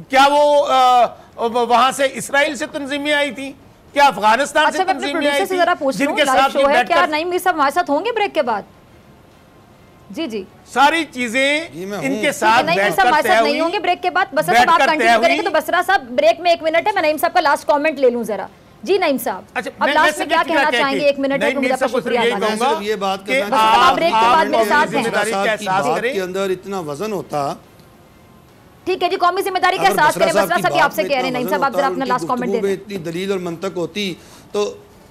क्या वो वहाँ से इसराइल से तंजीमें आई थी? क्या अफगानिस्तान से तंजीमें आई थी जिनके साथ क्या नईम मीर साहब हमारे साथ होंगे ब्रेक के बाद? जी सारी चीजें इनके साथ नहीं होंगे ब्रेक के बाद। बसरा साहब आप कंटिन्यू करेंगे तो बसरा साहब ब्रेक में 1 मिनट है, मैं नईम साहब का लास्ट कमेंट ले लूं जरा। जी नईम साहब, अब लास्ट में क्या कहना चाहेंगे? 1 मिनट है, मुझे आपका शुक्रिया अदा करना। ये बात करना आप ब्रेक के बाद मेरे साथ हैं, के अंदर इतना वजन होता, ठीक है जी, कौमी जिम्मेदारी का एहसास करें। बसरा साहब आपसे कह रहे हैं, नईम साहब आप जरा अपना लास्ट कमेंट दें। इतनी दलील और मंतक होती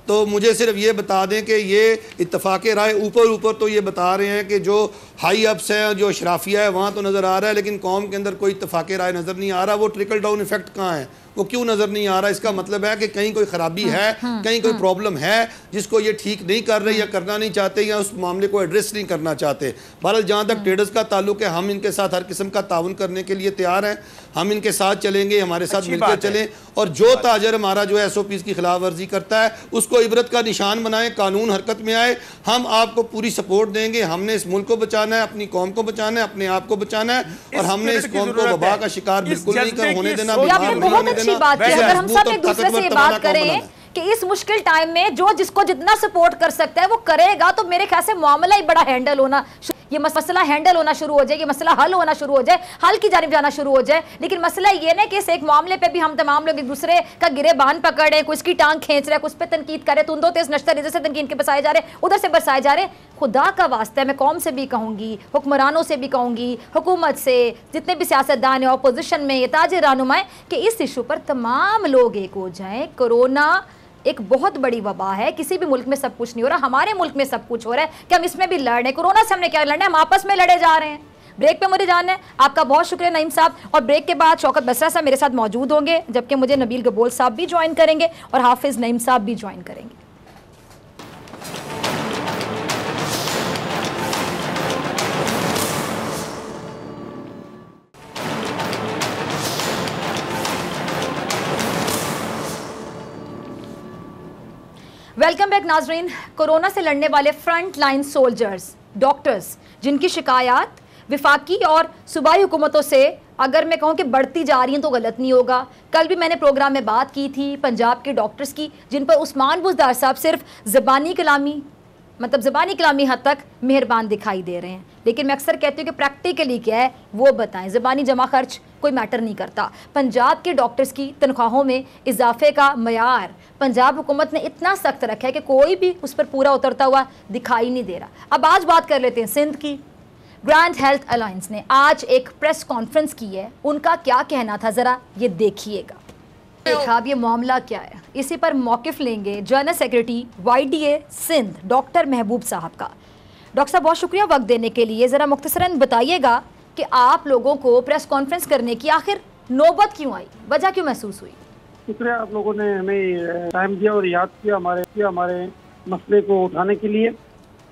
तो मुझे सिर्फ ये बता दें कि ये इत्तफाक़ राय ऊपर तो ये बता रहे हैं कि जो हाई अप्स है, जो अशराफिया है, वहाँ तो नज़र आ रहा है, लेकिन कौम के अंदर कोई इत्तफाक़ राय नज़र नहीं आ रहा। वो ट्रिकल डाउन इफेक्ट कहाँ है, वो क्यों नज़र नहीं आ रहा? इसका मतलब है कि कहीं कोई ख़राबी है, कहीं कोई प्रॉब्लम है जिसको ये ठीक नहीं कर रहे या करना नहीं चाहते या उस मामले को एड्रेस नहीं करना चाहते। बहरहाल जहाँ तक ट्रेडर्स का ताल्लुक है, हम इनके साथ हर किस्म का ताउन करने के लिए तैयार हैं, हम इनके साथ चलेंगे, हमारे साथ मिलकर चलें, और जो ताजर हमारा जो है SOPs की खिलाफ वर्जी करता है उसको इबरत का निशान बनाएं, कानून हरकत में आए, हम आपको पूरी सपोर्ट देंगे। हमने इस मुल्क को बचाना है, अपनी कौम को बचाना है, अपने आप को बचाना है, और हमने इस कौम को वबा का शिकार बिल्कुल नहीं होने देना। बहुत अच्छी बात है, अगर हम सब एक दूसरे से बात करें कि इस मुश्किल टाइम में जो जिसको जितना सपोर्ट कर सकता है वो करेगा, तो मेरे ख्याल से मामला ही बड़ा हैंडल होना, ये मसला हैंडल होना शुरू हो जाए, ये मसला हल होना शुरू हो जाए, हल की जानिब जाना शुरू हो जाए। लेकिन मसला ये ना कि इस एक मामले पे भी हम तमाम लोग एक दूसरे का गिरेबान पकड़े, कोई इसकी टांग खींच रहे, कुछ पे तनकीद करे, तो उन दो तेज नश्तर इधर से तनकीद के बसाए जा रहे, उधर से बरसाए जा रहे। खुदा का वास्ता है, मैं कौम से भी कहूँगी, हुक्मरानों से भी कहूँगी, हुकूमत से, जितने भी सियासतदान है अपोजिशन में, ये ताजे रहनुमा है, कि इस इशू पर तमाम लोग एक हो जाएँ। कोरोना एक बहुत बड़ी वबा है, किसी भी मुल्क में सब कुछ नहीं हो रहा, हमारे मुल्क में सब कुछ हो रहा है कि हम इसमें भी लड़ रहे हैं। कोरोना से हमने क्या लड़ना है, हम आपस में लड़े जा रहे हैं। ब्रेक पे मुझे जाना है। आपका बहुत शुक्रिया नईम साहब, और ब्रेक के बाद शौकत बसरा साहब मेरे साथ मौजूद होंगे, जबकि मुझे नबील गबोल साहब भी ज्वाइन करेंगे और हाफिज नईम साहब भी ज्वाइन करेंगे। वेलकम बैक नाजरीन। कोरोना से लड़ने वाले फ्रंट लाइन सोल्जर्स, डॉक्टर्स, जिनकी शिकायत विफाकी और सूबाई हुकूमतों से अगर मैं कहूँ कि बढ़ती जा रही हैं तो गलत नहीं होगा। कल भी मैंने प्रोग्राम में बात की थी पंजाब के डॉक्टर्स की, जिन पर उस्मान बुज़दार साहब सिर्फ ज़बानी कलामी हद तक मेहरबान दिखाई दे रहे हैं, लेकिन मैं अक्सर कहती हूँ कि प्रैक्टिकली क्या है वो बताएं। ज़बानी जमा खर्च कोई मैटर नहीं करता। पंजाब के डॉक्टर्स की तनख्वाहों में इजाफे का मयार पंजाब हुकूमत ने इतना सख्त रखा है कि कोई भी उस पर पूरा उतरता हुआ दिखाई नहीं दे रहा। अब आज बात कर लेते हैं सिंध की। ग्रैंड हेल्थ अलायंस ने आज एक प्रेस कॉन्फ्रेंस की है, उनका क्या कहना था ज़रा ये देखिएगा। देखा अब ये मामला क्या है, इसी पर मौक़िफ़ लेंगे general secretary YDA Sindh doctor Mehboob sahab का। डॉक्टर साहब बहुत शुक्रिया वक्त देने के लिए। ज़रा मुख्तसरन बताइएगा कि आप लोगों को प्रेस कॉन्फ्रेंस करने की आखिर नौबत क्यों आई, वजह क्यों महसूस हुई? शुक्रिया, आप लोगों ने हमें टाइम दिया और याद किया हमारे मसले को उठाने के लिए।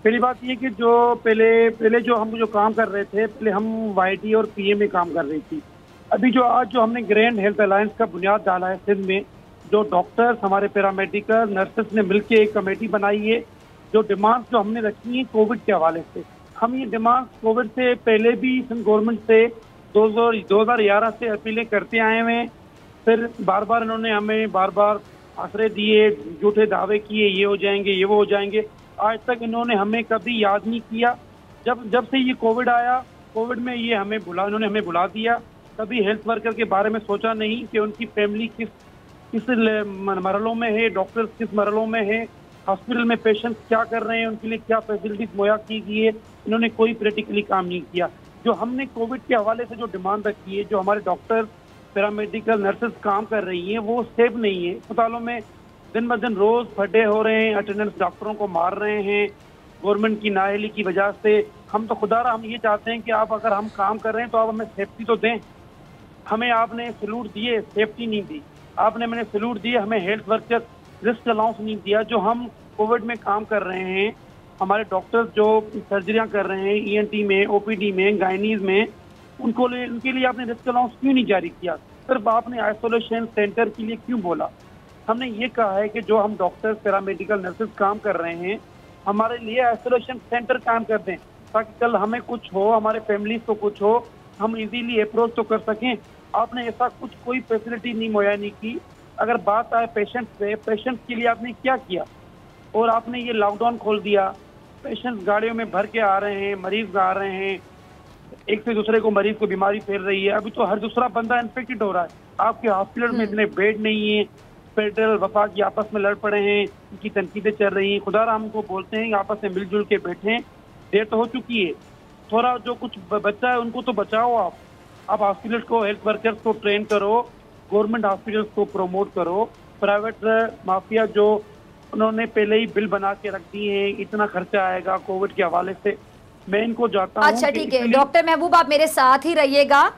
पहली बात ये कि जो पहले जो हम काम कर रहे थे, पहले हम YD और PA में काम कर रही थी। अभी आज जो हमने ग्रैंड हेल्थ अलायंस का बुनियाद डाला है सिंध में, जो डॉक्टर्स हमारे पैरामेडिकल नर्सेस ने मिलकर एक कमेटी बनाई है, जो डिमांड्स जो हमने रखी हैं कोविड के हवाले से, हम ये डिमांड्स कोविड से पहले भी सिंध गवर्नमेंट से 2011 से अपीलें करते आए हुए हैं। फिर बार बार इन्होंने हमें आश्रय दिए, झूठे दावे किए, ये हो जाएंगे ये वो हो जाएंगे। आज तक इन्होंने हमें कभी याद नहीं किया। जब से ये कोविड आया, कोविड में ये इन्होंने हमें बुला दिया। कभी हेल्थ वर्कर के बारे में सोचा नहीं कि उनकी फैमिली किस मरहलों में है, डॉक्टर्स किस मरहलों में है, हॉस्पिटल में पेशेंट्स क्या कर रहे हैं, उनके लिए क्या फैसिलिटीज मुहैया की गई है। इन्होंने कोई प्रैक्टिकली काम नहीं किया। जो हमने कोविड के हवाले से जो डिमांड रखी है, जो हमारे डॉक्टर पैरामेडिकल नर्सेस काम कर रही हैं, वो सेफ नहीं है। अस्पतालों में दिन ब दिन रोज फटे हो रहे हैं, अटेंडेंस डॉक्टरों को मार रहे हैं गवर्नमेंट की नाअहली की वजह से। हम तो खुदारा हम ये चाहते हैं कि आप अगर हम काम कर रहे हैं तो आप हमें सेफ्टी तो दें। हमें आपने सैल्यूट दिए, सेफ्टी नहीं दी। मैंने सैल्यूट दिए, हमें हेल्थ वर्कर रिस्क अलाउंस नहीं दिया। जो हम कोविड में काम कर रहे हैं, हमारे डॉक्टर्स जो सर्जरियाँ कर रहे हैं ENT में, OPD में, गायनीज में, उनके लिए आपने रिस्क अलाउंस क्यों नहीं जारी किया? सिर्फ आपने आइसोलेशन सेंटर के लिए क्यों बोला? हमने ये कहा है कि जो हम डॉक्टर्स पैरामेडिकल नर्सेस काम कर रहे हैं, हमारे लिए आइसोलेशन सेंटर काम कर दें, ताकि कल हमें कुछ हो, हमारे फैमिलीज को कुछ हो, हम इजीली अप्रोच तो कर सकें। आपने ऐसा कोई फैसिलिटी नहीं मुहैया नहीं की। अगर बात आए पेशेंट्स के लिए आपने क्या किया? और आपने ये लॉकडाउन खोल दिया, पेशेंट्स गाड़ियों में भर के आ रहे हैं, मरीज आ रहे हैं, एक से दूसरे को मरीज को बीमारी फैल रही है। अभी तो हर दूसरा बंदा इन्फेक्टेड हो रहा है। आपके हॉस्पिटल में इतने बेड नहीं है, फेडरल वफाक आपस में लड़ पड़े हैं, उनकी तनकीदें चल रही हैं। खुदारा हमको बोलते हैं कि आपस में मिलजुल के बैठें, देर तो हो चुकी है, थोड़ा जो कुछ बच्चा है उनको तो बचाओ। आप हॉस्पिटल को, हेल्थ वर्कर्स को ट्रेन करो, गवर्नमेंट हॉस्पिटल्स को प्रमोट करो। प्राइवेट माफिया जो उन्होंने पहले ही बिल बना के रख दिए हैं, इतना खर्चा आएगा कोविड के हवाले से, मैं इनको जाता हूं। अच्छा ठीक है डॉक्टर महबूब, आप मेरे साथ ही रहिएगा।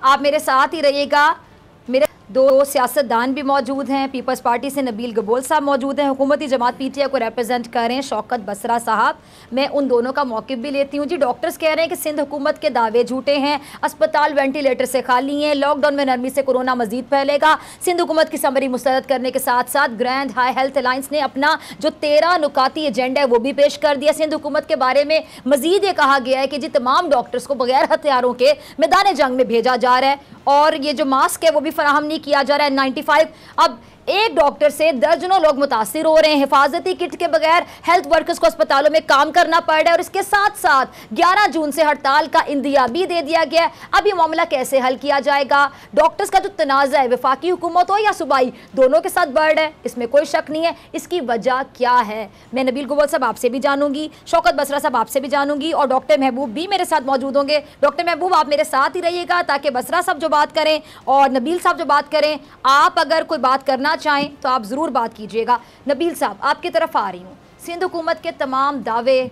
मेरे दो सियासतदान भी मौजूद हैं। पीपल्स पार्टी से नबील गबोल साहब मौजूद हैं, हुकूमती जमात PTI को रिप्रेजेंट कर रहे हैं शौकत बसरा साहब। मैं उन दोनों का मौक़िफ़ भी लेती हूँ। जी, डॉक्टर्स कह रहे हैं कि सिंध हुकूमत के दावे झूठे हैं, अस्पताल वेंटिलेटर से खाली हैं, लॉकडाउन में नरमी से कोरोना मजीद फैलेगा। सिंध हुकूमत की समरी मुस्तरद करने के साथ साथ ग्रैंड हाई हेल्थ अलायंस ने अपना जो 13 नुकाती एजेंडा है वो भी पेश कर दिया। सिंध हुकूमत के बारे में मजीद ये कहा गया है कि जी तमाम डॉक्टर्स को बगैर हथियारों के मैदान जंग में भेजा जा रहा है, और ये जो मास्क है वो भी फराहम नहीं किया जा रहा है। 95 अब एक डॉक्टर से दर्जनों लोग मुतासिर हो रहे हैं। हिफाजती किट के बगैर हेल्थ वर्कर्स को अस्पतालों में काम करना पड़ रहा है, और इसके साथ साथ 11 जून से हड़ताल का इंदिया भी दे दिया गया है। अब ये मामला कैसे हल किया जाएगा? डॉक्टर्स का जो तनाज़ा है वफाकी हुकूमत हो या सूबाई, दोनों के साथ बढ़ रहा है, इसमें कोई शक नहीं है। इसकी वजह क्या है? मैं नबील गबोल साहब आपसे भी जानूंगी, शौकत बसरा साहब आपसे भी जानूंगी, और डॉक्टर महबूब भी मेरे साथ मौजूद होंगे। डॉक्टर महबूब, आप मेरे साथ ही रहिएगा ताकि बसरा साहब जो बात करें और नबील साहब जो बात करें, आप अगर कोई बात करना चाहें तो आप ज़रूर बात कीजिएगा। नबील साहब, आपकी तरफ आ रही हूँ। सिंध हुकूमत के तमाम दावे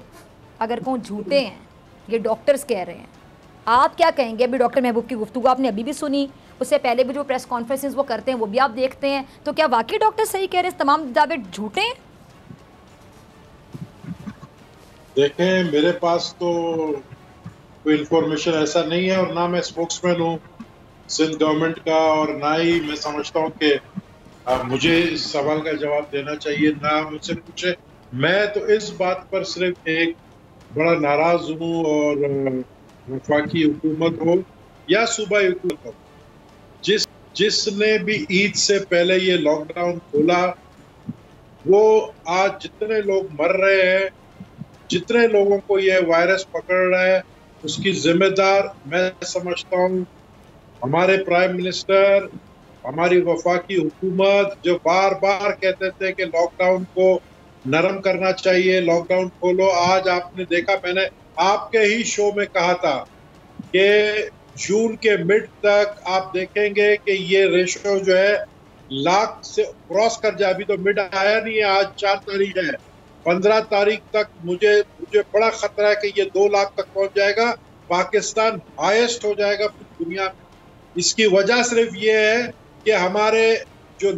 अगर कौन झूठे हैं, ये डॉक्टर्स कह रहे हैं, आप क्या कहेंगे? अभी डॉक्टर महबूब की गुफ्तगू आपने अभी भी सुनी, उससे पहले भी जो प्रेस कॉन्फ्रेंसेस वो करते हैं वो भी आप देखते हैं, तो क्या वाकई डॉक्टर सही कह रहे हैं, तमाम दावे झूठे हैं? देखें, मेरे पास तो कोई इंफॉर्मेशन ऐसा नहीं है, और ना मैं स्पोक्समैन हूँ सिंध गवर्नमेंट का, और ना ही मैं समझता हूँ कि मुझे इस सवाल का जवाब देना चाहिए, ना मुझसे पूछे। मैं तो इस बात पर सिर्फ एक बड़ा नाराज हूँ, और वफाकी हुकूमत हो या सूबाई हुकूमत हो, जिसने भी ईद से पहले ये लॉकडाउन खोला, वो आज जितने लोग मर रहे हैं, जितने लोगों को ये वायरस पकड़ रहा है, उसकी जिम्मेदार मैं समझता हूँ हमारे प्राइम मिनिस्टर, हमारी वफाकी हुकूमत, जो बार बार कहते थे कि लॉकडाउन को नरम करना चाहिए, लॉकडाउन खोलो। आज आपने देखा, मैंने आपके ही शो में कहा था कि जून के मिड तक आप देखेंगे कि ये रेशो जो है लाख से क्रॉस कर जाए। अभी तो मिड आया नहीं है, आज 4 तारीख है, 15 तारीख तक मुझे बड़ा खतरा है कि ये 2 लाख तक पहुंच जाएगा। पाकिस्तान हाईएस्ट हो जाएगा पूरी दुनिया में। इसकी वजह सिर्फ ये है कि हमारे जो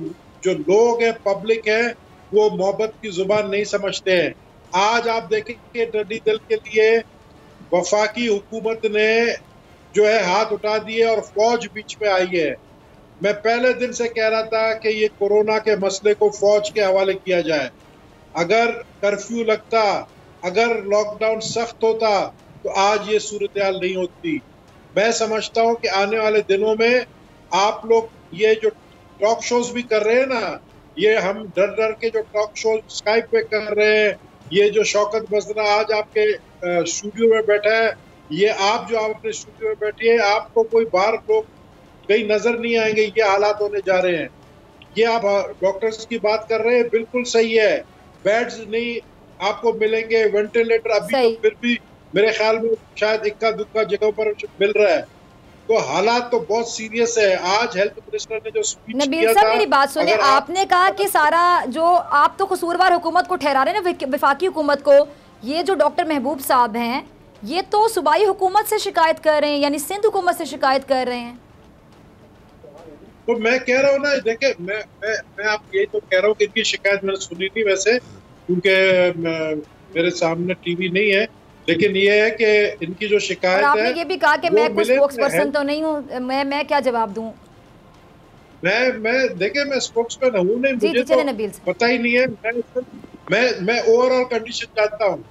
लोग हैं, पब्लिक है, वो मोहब्बत की जुबान नहीं समझते हैं। आज आप देखेंगे टिड्डी दल के लिए वफाकी हुकूमत ने जो है हाथ उठा दिए और फौज बीच में आई है। मैं पहले दिन से कह रहा था कि ये कोरोना के मसले को फौज के हवाले किया जाए। अगर कर्फ्यू लगता, अगर लॉकडाउन सख्त होता, तो आज ये सूरत हाल नहीं होती। मैं समझता हूँ कि आने वाले दिनों में आप लोग ये जो टॉक शोज भी कर रहे हैं ना, ये हम डर डर के जो टॉक शो स्काइप पे कर रहे हैं, ये जो शौकत बजरा आज आपके स्टूडियो में बैठा है, ये आप जो आप अपने स्टूडियो में बैठे हैं, आपको कोई बाहर लोग कहीं नजर नहीं आएंगे। ये हालात होने जा रहे हैं। ये आप डॉक्टर्स की बात कर रहे हैं, बिल्कुल सही है। बेड्स नहीं आपको मिलेंगे, वेंटिलेटर अभी तो फिर भी मेरे ख्याल में शायद इक्का दुक्का जगहों पर मिल रहा है। तो हालात तो बहुत सीरियस है। आज हेल्थ मिनिस्टर ने जो स्पीच नबील साहब मेरी बात सुने, आपने कहा कि सारा जो आप तो कसूरवार हुकूमत को ठहरा रहे हैं ना, वफाकी हुकूमत को। ये जो डॉक्टर महबूब साहब हैं, ये तो सूबाई हुकूमत से शिकायत कर रहे हैं, यानी सिंध हुकूमत से शिकायत कर रहे हैं। तो मैं कह रहा हूँ ना, देखे मैं आप यही तो कह रहा हूँ कि इनकी शिकायत मैंने सुनी नहीं वैसे, क्योंकि मेरे सामने टीवी नहीं है, लेकिन ये है कि इनकी जो शिकायत है। आपने ये भी कहा कि मैं कोई स्पोक्स पर्सन तो नहीं हूँ, मैं क्या जवाब दूं? देखिए मैं स्पोक्समैन हूँ नहीं, मुझे तो पता ही नहीं है। मैं ओवरऑल कंडीशन जानता हूँ।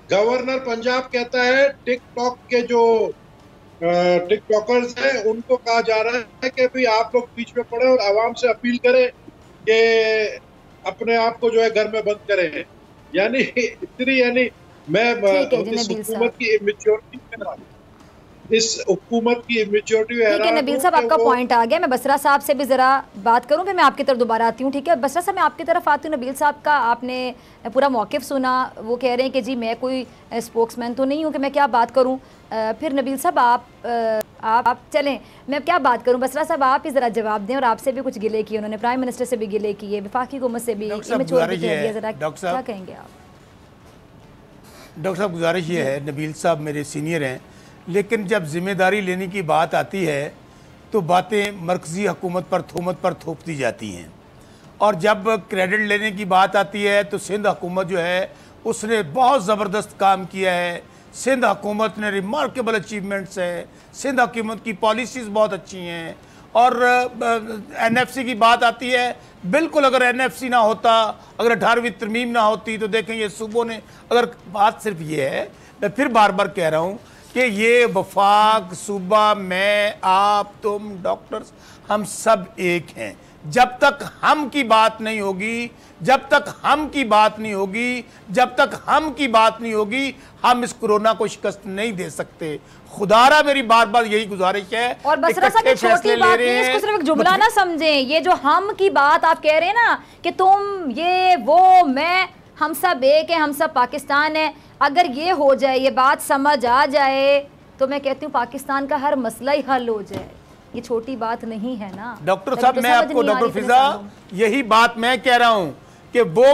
गवर्नर पंजाब कहता है टिकटॉक के जो टिकटॉकर्स हैं उनको कहा जा रहा है कि भाई आप लोग बीच में पड़े और आवाम से अपील करें कि अपने आप को जो है घर में बंद करें। यानी इतनी, यानी मैं इस हुकूमत की इमेच्योरिटी ठीक है नबील साहब, आपका पॉइंट आ गया। मैं बसरा साहब से भी ज़रा बात करूं, फिर मैं आपकी तरफ दोबारा आती हूं। ठीक है बसरा साहब, मैं आपकी तरफ आती हूँ। नबील साहब का आपने पूरा मौक़िफ़ सुना, वो कह रहे हैं कि जी मैं कोई स्पोक्समैन तो नहीं हूँ कि मैं क्या बात करूँ। फिर नबील साहब आप चलें, मैं क्या बात करूँ। बसरा साहब आप ही ज़रा जवाब दें। और आपसे भी कुछ गिले किए उन्होंने, प्राइम मिनिस्टर से भी गिले किए, वफाकी हुकूमत से भी, ज़रा क्या कहेंगे आप? डॉक्टर साहब गुजारिश ये है, नबील साहब मेरे सीनियर हैं, लेकिन जब जिम्मेदारी लेने की बात आती है तो बातें मरकज़ी हुकूमत पर थोप दी जाती हैं, और जब क्रेडिट लेने की बात आती है तो सिंध हुकूमत जो है उसने बहुत ज़बरदस्त काम किया है। सिंध हुकूमत ने रिमार्केबल अचीवमेंट्स हैं, सिंध हुकूमत की पॉलिसीज़ बहुत अच्छी हैं। और NFC की बात आती है, बिल्कुल अगर NFC ना होता, अगर 18वीं तरमीम ना होती तो देखें ये सूबों ने, अगर बात सिर्फ ये है, मैं फिर बार बार कह रहा हूँ कि ये वफाक, सूबा, मैं, आप, तुम, डॉक्टर्स, हम सब एक हैं। जब तक हम की बात नहीं होगी, जब तक हम की बात नहीं होगी, जब तक हम की बात नहीं होगी, हम इस कोरोना को शिकस्त नहीं दे सकते। खुदारा मेरी बार बार यही गुजारिश है। और बसरा साहब छोटी बात नहीं, इसको सिर्फ एक जुमला ना समझें। ये जो हम की बात आप कह रहे हैं ना कि तुम, ये, वो, मैं, हम सब एक है, हम सब पाकिस्तान है, अगर ये हो जाए, ये बात समझ आ जाए, तो मैं कहती हूँ पाकिस्तान का हर मसला ही हल हो जाए। ये छोटी बात नहीं है ना डॉक्टर साहब। मैं आपको, डॉक्टर फिजा, यही बात मैं कह रहा हूँ कि वो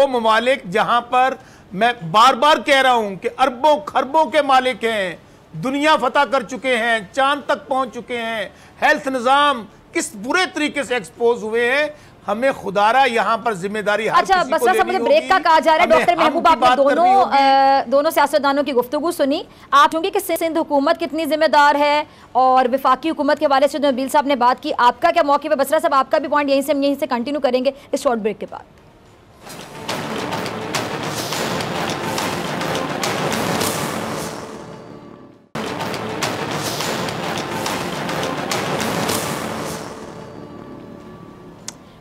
ममालिक जहां पर मैं बार बार कह रहा हूं कि अरबों खरबों के मालिक हैं, दुनिया फतह कर चुके हैं, चांद तक पहुंच चुके हैं, हेल्थ निज़ाम किस बुरे तरीके से एक्सपोज हुए हैं, हमें खुदारा यहाँ पर जिम्मेदारी हर किसी को लेनी होगी। अच्छा, बस मुझे ब्रेक का कहा जा रहा है। डॉक्टर महबूब, आपने दोनों सियासतदानों की गुफ्तगू सुनी। आप होंगे कि सिंध हुकूमत कितनी जिम्मेदार है और वफाकी हुकूमत के हवाले से नबील साहब ने बात की, आपका क्या मौक़िफ़ है? बसरा साहब आपका भी पॉइंट यहीं से कंटिन्यू करेंगे इस शॉर्ट ब्रेक के बाद।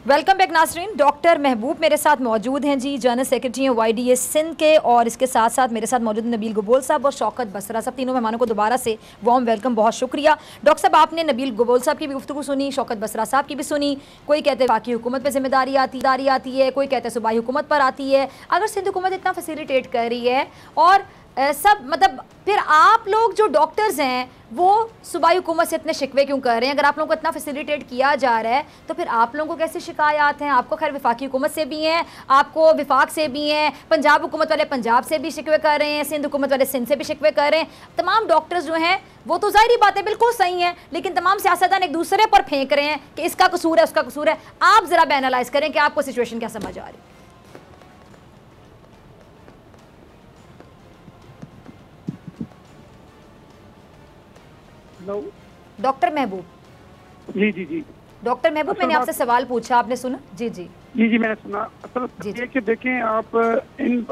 वेलकम बैक नाजरीन। डॉक्टर महबूब मेरे साथ मौजूद हैं जी, जनरल सेक्रेटरी हैं YDA सिंध के, और इसके साथ साथ मेरे साथ मौजूद नबील गबोल साहब और शौकत बसरा साहब। तीनों मेहमानों को दोबारा से वार्म वेलकम, बहुत शुक्रिया। डॉक्टर साहब, आपने नबील गबोल साहब की भी गुफ्तगू सुनी, शौकत बसरा साहब की भी सुनी। कोई कहते हैं बाकी हुकूमत पर जिम्मेदारी आती है, कोई कहते हैं सूबाई हुकूमत पर आती है। अगर सिंध हुकूमत इतना फैसिलिटेट कर रही है और सब मतलब, फिर आप लोग जो डॉक्टर्स हैं वो सूबाई हुकूमत से इतने शिकवे क्यों कर रहे हैं? अगर आप लोगों को इतना फैसिलिटेट किया जा रहा है तो फिर आप लोगों को कैसे शिकायत हैं? आपको खैर विफाकी हुकूमत से भी हैं, आपको विफाक से भी हैं, पंजाब हुकूमत वाले पंजाब से भी शिकवे कर रहे हैं, सिंध हुकूमत वाले सिंध से भी शिकवे कर रहे हैं। तमाम डॉक्टर्स जो हैं वो तो ज़ाहिरी बात है बिल्कुल सही हैं, लेकिन तमाम सियासतदान एक दूसरे पर फेंक रहे हैं कि इसका कसूर है, उसका कसूर है। आप ज़रा एनालाइज करें कि आपको सिचुएशन क्या समझ आ रही है। हेलो डॉक्टर महबूब। जी डॉक्टर महबूब, मैंने आपसे सवाल पूछा, आपने सुना? जी मैंने सुना। असल ये कि देखें, आप इन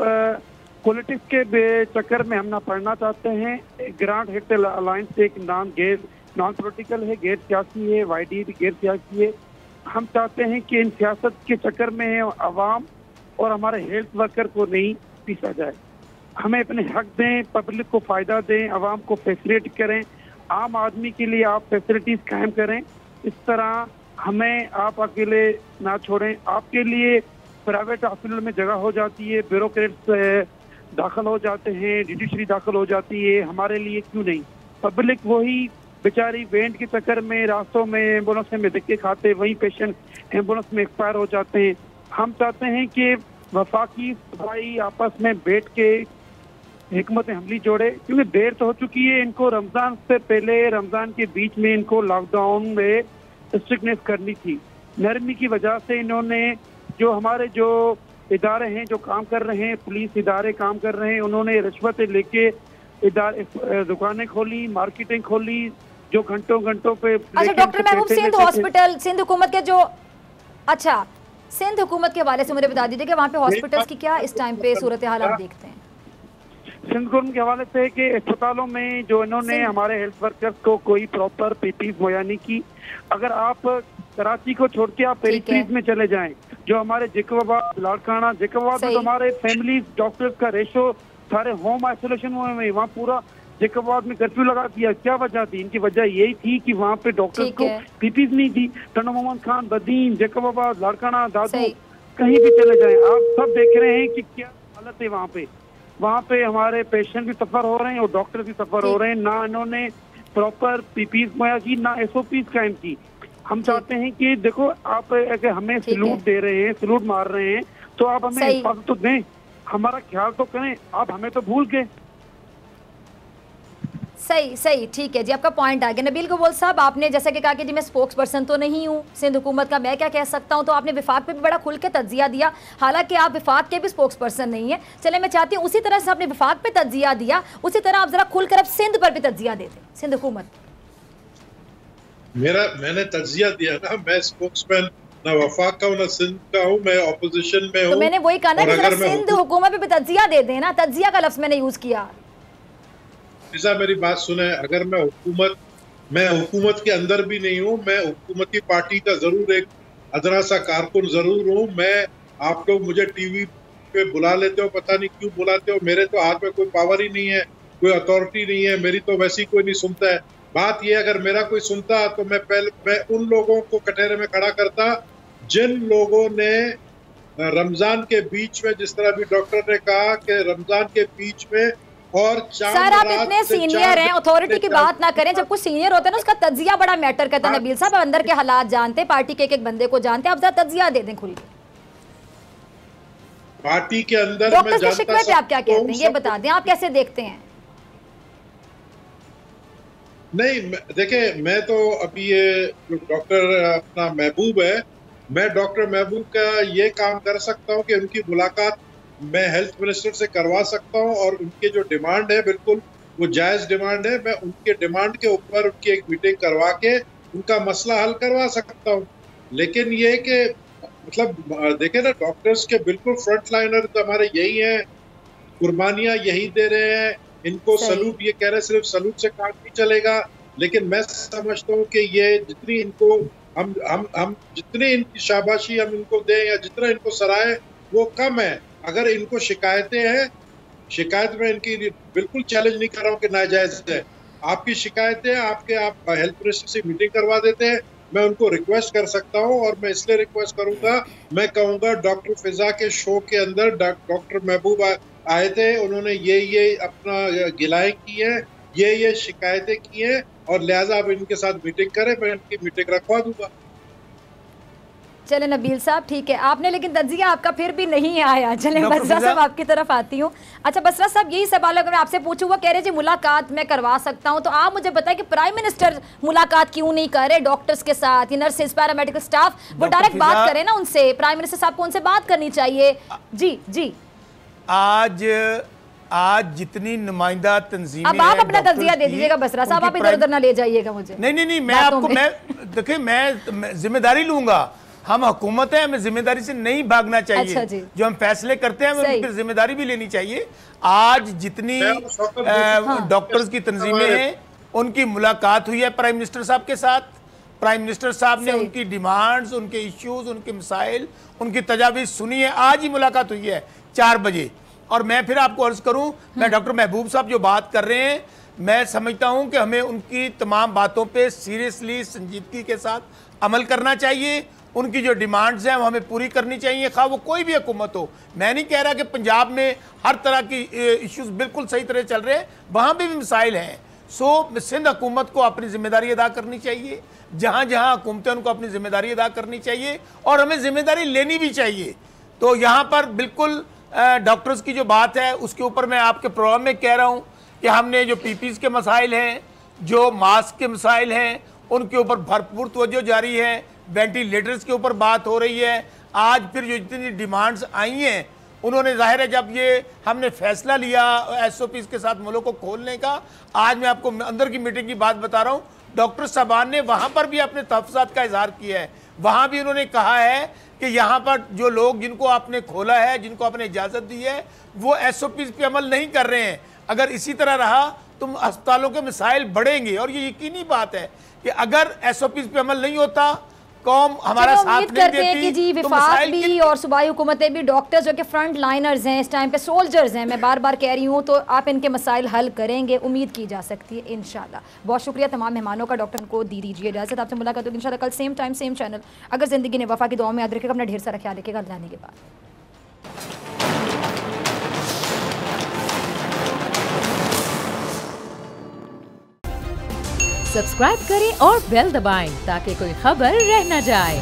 पॉलिटिक्स के चक्कर में हम ना पढ़ना चाहते हैं। ग्रांट हिट अलायंस एक नॉन पॉलिटिकल है, गैर सियासी है, YDA भी गैर सियासी है। हम चाहते हैं कि इन सियासत के चक्कर में आवाम और हमारे हेल्थ वर्कर को नहीं पीसा जाए। हमें अपने हक दें, पब्लिक को फ़ायदा दें, आवाम को फैसिलिटेट करें, आम आदमी के लिए आप फैसिलिटीज़ कायम करें। इस तरह हमें आप अकेले ना छोड़ें। आपके लिए प्राइवेट हॉस्पिटल में जगह हो जाती है, ब्यूरोक्रेट्स दाखिल हो जाते हैं, जुडिशरी दाखिल हो जाती है, हमारे लिए क्यों नहीं? पब्लिक वही बेचारी वेंट के चक्कर में रास्तों में एम्बुलेंस में धक्के खाते, वही पेशेंट एम्बुलेंस में एक्सपायर हो जाते हैं। हम चाहते हैं कि वफाकी सूबाई आपस में बैठ के हिकमत हमली जोड़े, क्योंकि देर तो हो चुकी है। इनको रमजान से पहले, रमजान के बीच में इनको लॉकडाउन में स्ट्रिक्टनेस करनी थी। नरमी की वजह से इन्होंने जो हमारे जो इदारे हैं जो काम कर रहे हैं, पुलिस इदारे काम कर रहे हैं, उन्होंने रिश्वत लेके दुकानें खोली, मार्केटिंग खोली, जो घंटों पे। अच्छा डॉक्टर महबूब, सिंध हॉस्पिटल, सिंध हुकूमत के जो, अच्छा सिंध हुकूमत के हवाले से मुझे बता दीजिए कि वहाँ पे हॉस्पिटल्स की क्या इस टाइम पे सूरत हाल आप देखते हैं? सिंध हुकूमत के हवाले से कि अस्पतालों में जो इन्होंने हमारे हेल्थ वर्कर्स को कोई प्रॉपर पीपीई मुहैया नहीं की। अगर आप कराची को छोड़ के आप पेरिफेरीज में चले जाएं, जो हमारे जैकबाबाद, लाड़काना, जैकबाबाद में तो हमारे फैमिली डॉक्टर्स का रेशो सारे होम आइसोलेशन हुए हैं। वहाँ पूरा जैकबाबाद में कर्फ्यू लगा दिया। क्या वजह थी? इनकी वजह यही थी कि वहाँ पे डॉक्टर्स को पीपीई नहीं थी। टनो मोहम्मद खान, बदीन, जैकबाबाद, लाड़काना, दादू, कहीं भी चले जाएं आप सब देख रहे हैं कि क्या हालत है वहाँ पे हमारे पेशेंट भी सफर हो रहे हैं और डॉक्टर भी सफर हो रहे हैं। ना इन्होंने प्रॉपर पीपीई मुहैया की, ना SOPs कायम की। हम चाहते हैं कि देखो, आप अगर हमें सलूट दे रहे हैं, सलूट मार रहे हैं, तो आप हमें हिफाजत तो दें, हमारा ख्याल तो करें। आप हमें तो भूल गए। सही ठीक है जी, आपका पॉइंट आ गया। नबील गबोल साहब, आपने जैसा कि कहा कि जी मैं स्पोक्स पर्सन तो नहीं हूँ सिंध हुकूमत का, मैं क्या कह सकता हूँ, तो आपने विफाक पे भी बड़ा खुल के तज्जिया दिया, हालांकि आप विफाक के भी स्पोक्स पर्सन नहीं है। चले, मैं चाहती हूँ उसी तरह से आपने विफाक पे तज्जिया दिया, उसी तरह आप जरा खुलकर अब सिंध पर भी तज्जिया देते, सिंध हुकूमत। मैंने तज्जिया दिया ना, मैं स्पोक्समैन ना वफाक का हूँ ना सिंध का हूँ, मैं ऑपोजिशन में हूँ। तो मैंने वही कहा ना कि सिंध हुकूमत पे भी तज्जिया दे देना, तज्जिया का लफ्ज मैंने यूज किया। मेरी बात सुने, अगर मैं हुकूमत के अंदर भी नहीं हूँ, मैं हुकूमती पार्टी का जरूर एक अदना सा कारकुन जरूर हूँ। मैं, आप लोग मुझे टीवी पे बुला लेते हो, पता नहीं क्यों बुलाते हो, मेरे तो हाथ में कोई पावर ही नहीं है, कोई अथॉरिटी नहीं है, मेरी तो वैसी कोई नहीं सुनता है। बात यह, अगर मेरा कोई सुनता तो मैं उन लोगों को कटहरे में खड़ा करता जिन लोगों ने रमजान के बीच में, जिस तरह भी डॉक्टर ने कहा कि रमजान के बीच में, और सर आप इतने सीनियर हैं, अथॉरिटी की बात ना करें। जब कुछ सीनियर होते हैं ना, उसका तज्जिया बड़ा मैटर करता है। नबील साहब, अंदर के हालात जानते हैं, पार्टी के एक बंदे को जानते हैं, आप जरा तज्जिया दे दें खुल के। पार्टी के अंदर डॉक्टर के शिकवे पे आप क्या कहते हैं, ये बता दें, आप कैसे देखते हैं? नहीं देखिए, मैं तो अभी ये जो डॉक्टर अपना महबूब है, मैं डॉक्टर महबूब का ये काम कर सकता हूँ कि उनकी मुलाकात मैं हेल्थ मिनिस्टर से करवा सकता हूँ, और उनके जो डिमांड है बिल्कुल वो जायज़ डिमांड है, मैं उनके डिमांड के ऊपर उनकी एक मीटिंग करवा के उनका मसला हल करवा सकता हूँ। लेकिन ये कि मतलब देखें ना, डॉक्टर्स के बिल्कुल फ्रंट लाइनर तो हमारे यही हैं, कुर्बानियाँ यही दे रहे हैं, इनको सलूट, ये कह रहे हैं सिर्फ सलूट से काम नहीं चलेगा। लेकिन मैं समझता हूँ कि ये जितनी इनको हम जितनी इनकी शाबाशी हम इनको दें या जितना इनको सराहे वो कम है। अगर इनको शिकायतें हैं, शिकायत में इनकी बिल्कुल चैलेंज नहीं कर रहा हूँ कि नाजायज है, आपकी शिकायतें आप हेल्थ मिनिस्टर से मीटिंग करवा देते हैं, मैं उनको रिक्वेस्ट कर सकता हूँ। और मैं इसलिए रिक्वेस्ट करूंगा, मैं कहूंगा डॉक्टर फिजा के शो के अंदर डॉक्टर महबूब आए थे, उन्होंने ये अपना गिलाएं की है, ये शिकायतें की हैं, और लिहाजा आप इनके साथ मीटिंग करें, मैं इनकी मीटिंग रखवा दूंगा। चले नबील साहब ठीक है, आपने लेकिन तजिया आपका फिर भी नहीं आया। चले बसरा साहब आपकी तरफ आती हूँ। अच्छा बसरा साहब, यही सवाल अगर मैं आपसे पूछूँ, वो कह रहे जी मुलाकात मैं करवा सकता हूँ, तो आप मुझे बताएं कि प्राइम मिनिस्टर मुलाकात क्यों नहीं कर रहे डॉक्टर्स के साथ, नर्सेज, पैरामेडिकल स्टाफ, वो डायरेक्ट बात करें ना उनसे, प्राइम मिनिस्टर साहब को उनसे बात करनी चाहिए। जी जी, आज जितनी नुमाइंदा तंजीमें, अब आप अपना तजिया दे दीजिएगा बसरा साहब, आप इधर उधर ना ले जाइएगा मुझे। नहीं, मैं आपको देखिए मैं जिम्मेदारी लूंगा, हम हुकूमत है, हमें जिम्मेदारी से नहीं भागना चाहिए। अच्छा जी। जो हम फैसले करते हैं हमें उनकी जिम्मेदारी भी लेनी चाहिए। आज जितनी डॉक्टर्स की तंजीमें हैं, उनकी मुलाकात हुई है प्राइम मिनिस्टर साहब के साथ, प्राइम मिनिस्टर साहब ने उनकी डिमांड्स, उनके इश्यूज, उनके मसाइल, उनकी तजावीज़ सुनी है। आज ही मुलाकात हुई है 4 बजे। और मैं फिर आपको अर्ज करूं, मैं डॉक्टर महबूब साहब जो बात कर रहे हैं, मैं समझता हूं कि हमें उनकी तमाम बातों पे सीरियसली, संजीदगी के साथ अमल करना चाहिए। उनकी जो डिमांड्स हैं वो हमें पूरी करनी चाहिए, खा वो कोई भी हुकूमत हो। मैं नहीं कह रहा कि पंजाब में हर तरह की इश्यूज बिल्कुल सही तरह चल रहे हैं, वहाँ भी मसाइल हैं। सो सिंध हुकूमत को अपनी जिम्मेदारी अदा करनी चाहिए, जहाँ जहाँ हुकूमतें उनको अपनी जिम्मेदारी अदा करनी चाहिए, और हमें जिम्मेदारी लेनी भी चाहिए। तो यहाँ पर बिल्कुल डॉक्टर्स की जो बात है उसके ऊपर मैं आपके प्रोग्राम में कह रहा हूँ कि हमने जो पीपीज़ के मसाइल हैं, जो मास्क के मसाइल हैं, उनके ऊपर भरपूर तवज्जो जारी है। वेंटिलेटर्स के ऊपर बात हो रही है। आज फिर जो जितनी डिमांड्स आई हैं, उन्होंने जाहिर है जब ये हमने फैसला लिया SOPs के साथ मुल्क को खोलने का, आज मैं आपको अंदर की मीटिंग की बात बता रहा हूँ, डॉक्टर साहबान ने वहाँ पर भी अपने तहफ़्फ़ुज़ात का इजहार किया है। वहाँ भी उन्होंने कहा है कि यहाँ पर जो लोग जिनको आपने खोला है, जिनको आपने इजाज़त दी है, वो SOPs पे अमल नहीं कर रहे हैं। अगर इसी तरह रहा तो अस्पतालों के मसाइल बढ़ेंगे, और ये यकीनी बात है कि अगर SOPs पे अमल नहीं होता, कौम हमारा साथ नहीं करते हैं देती, कि जी तो विफाक भी और सूबाई हुकूमतें भी, डॉक्टर्स जो कि फ्रंट लाइनर्स हैं, इस टाइम पे सोल्जर्स हैं, मैं बार बार कह रही हूँ, तो आप इनके मसाइल हल करेंगे, उम्मीद की जा सकती है इंशाल्लाह। बहुत शुक्रिया तमाम मेहमानों का। डॉक्टर को दी दीजिए इजाज़त, आपसे मुलाकात होगी इंशाल्लाह कल सेम टाइम सेम चैनल। अगर ज़िंदगी ने वफा की दुआ में याद रखेगा, अपना ढेर सारा ख्याल रखेगा। जाने के बाद सब्सक्राइब करें और बेल दबाएं ताकि कोई खबर रह न जाए।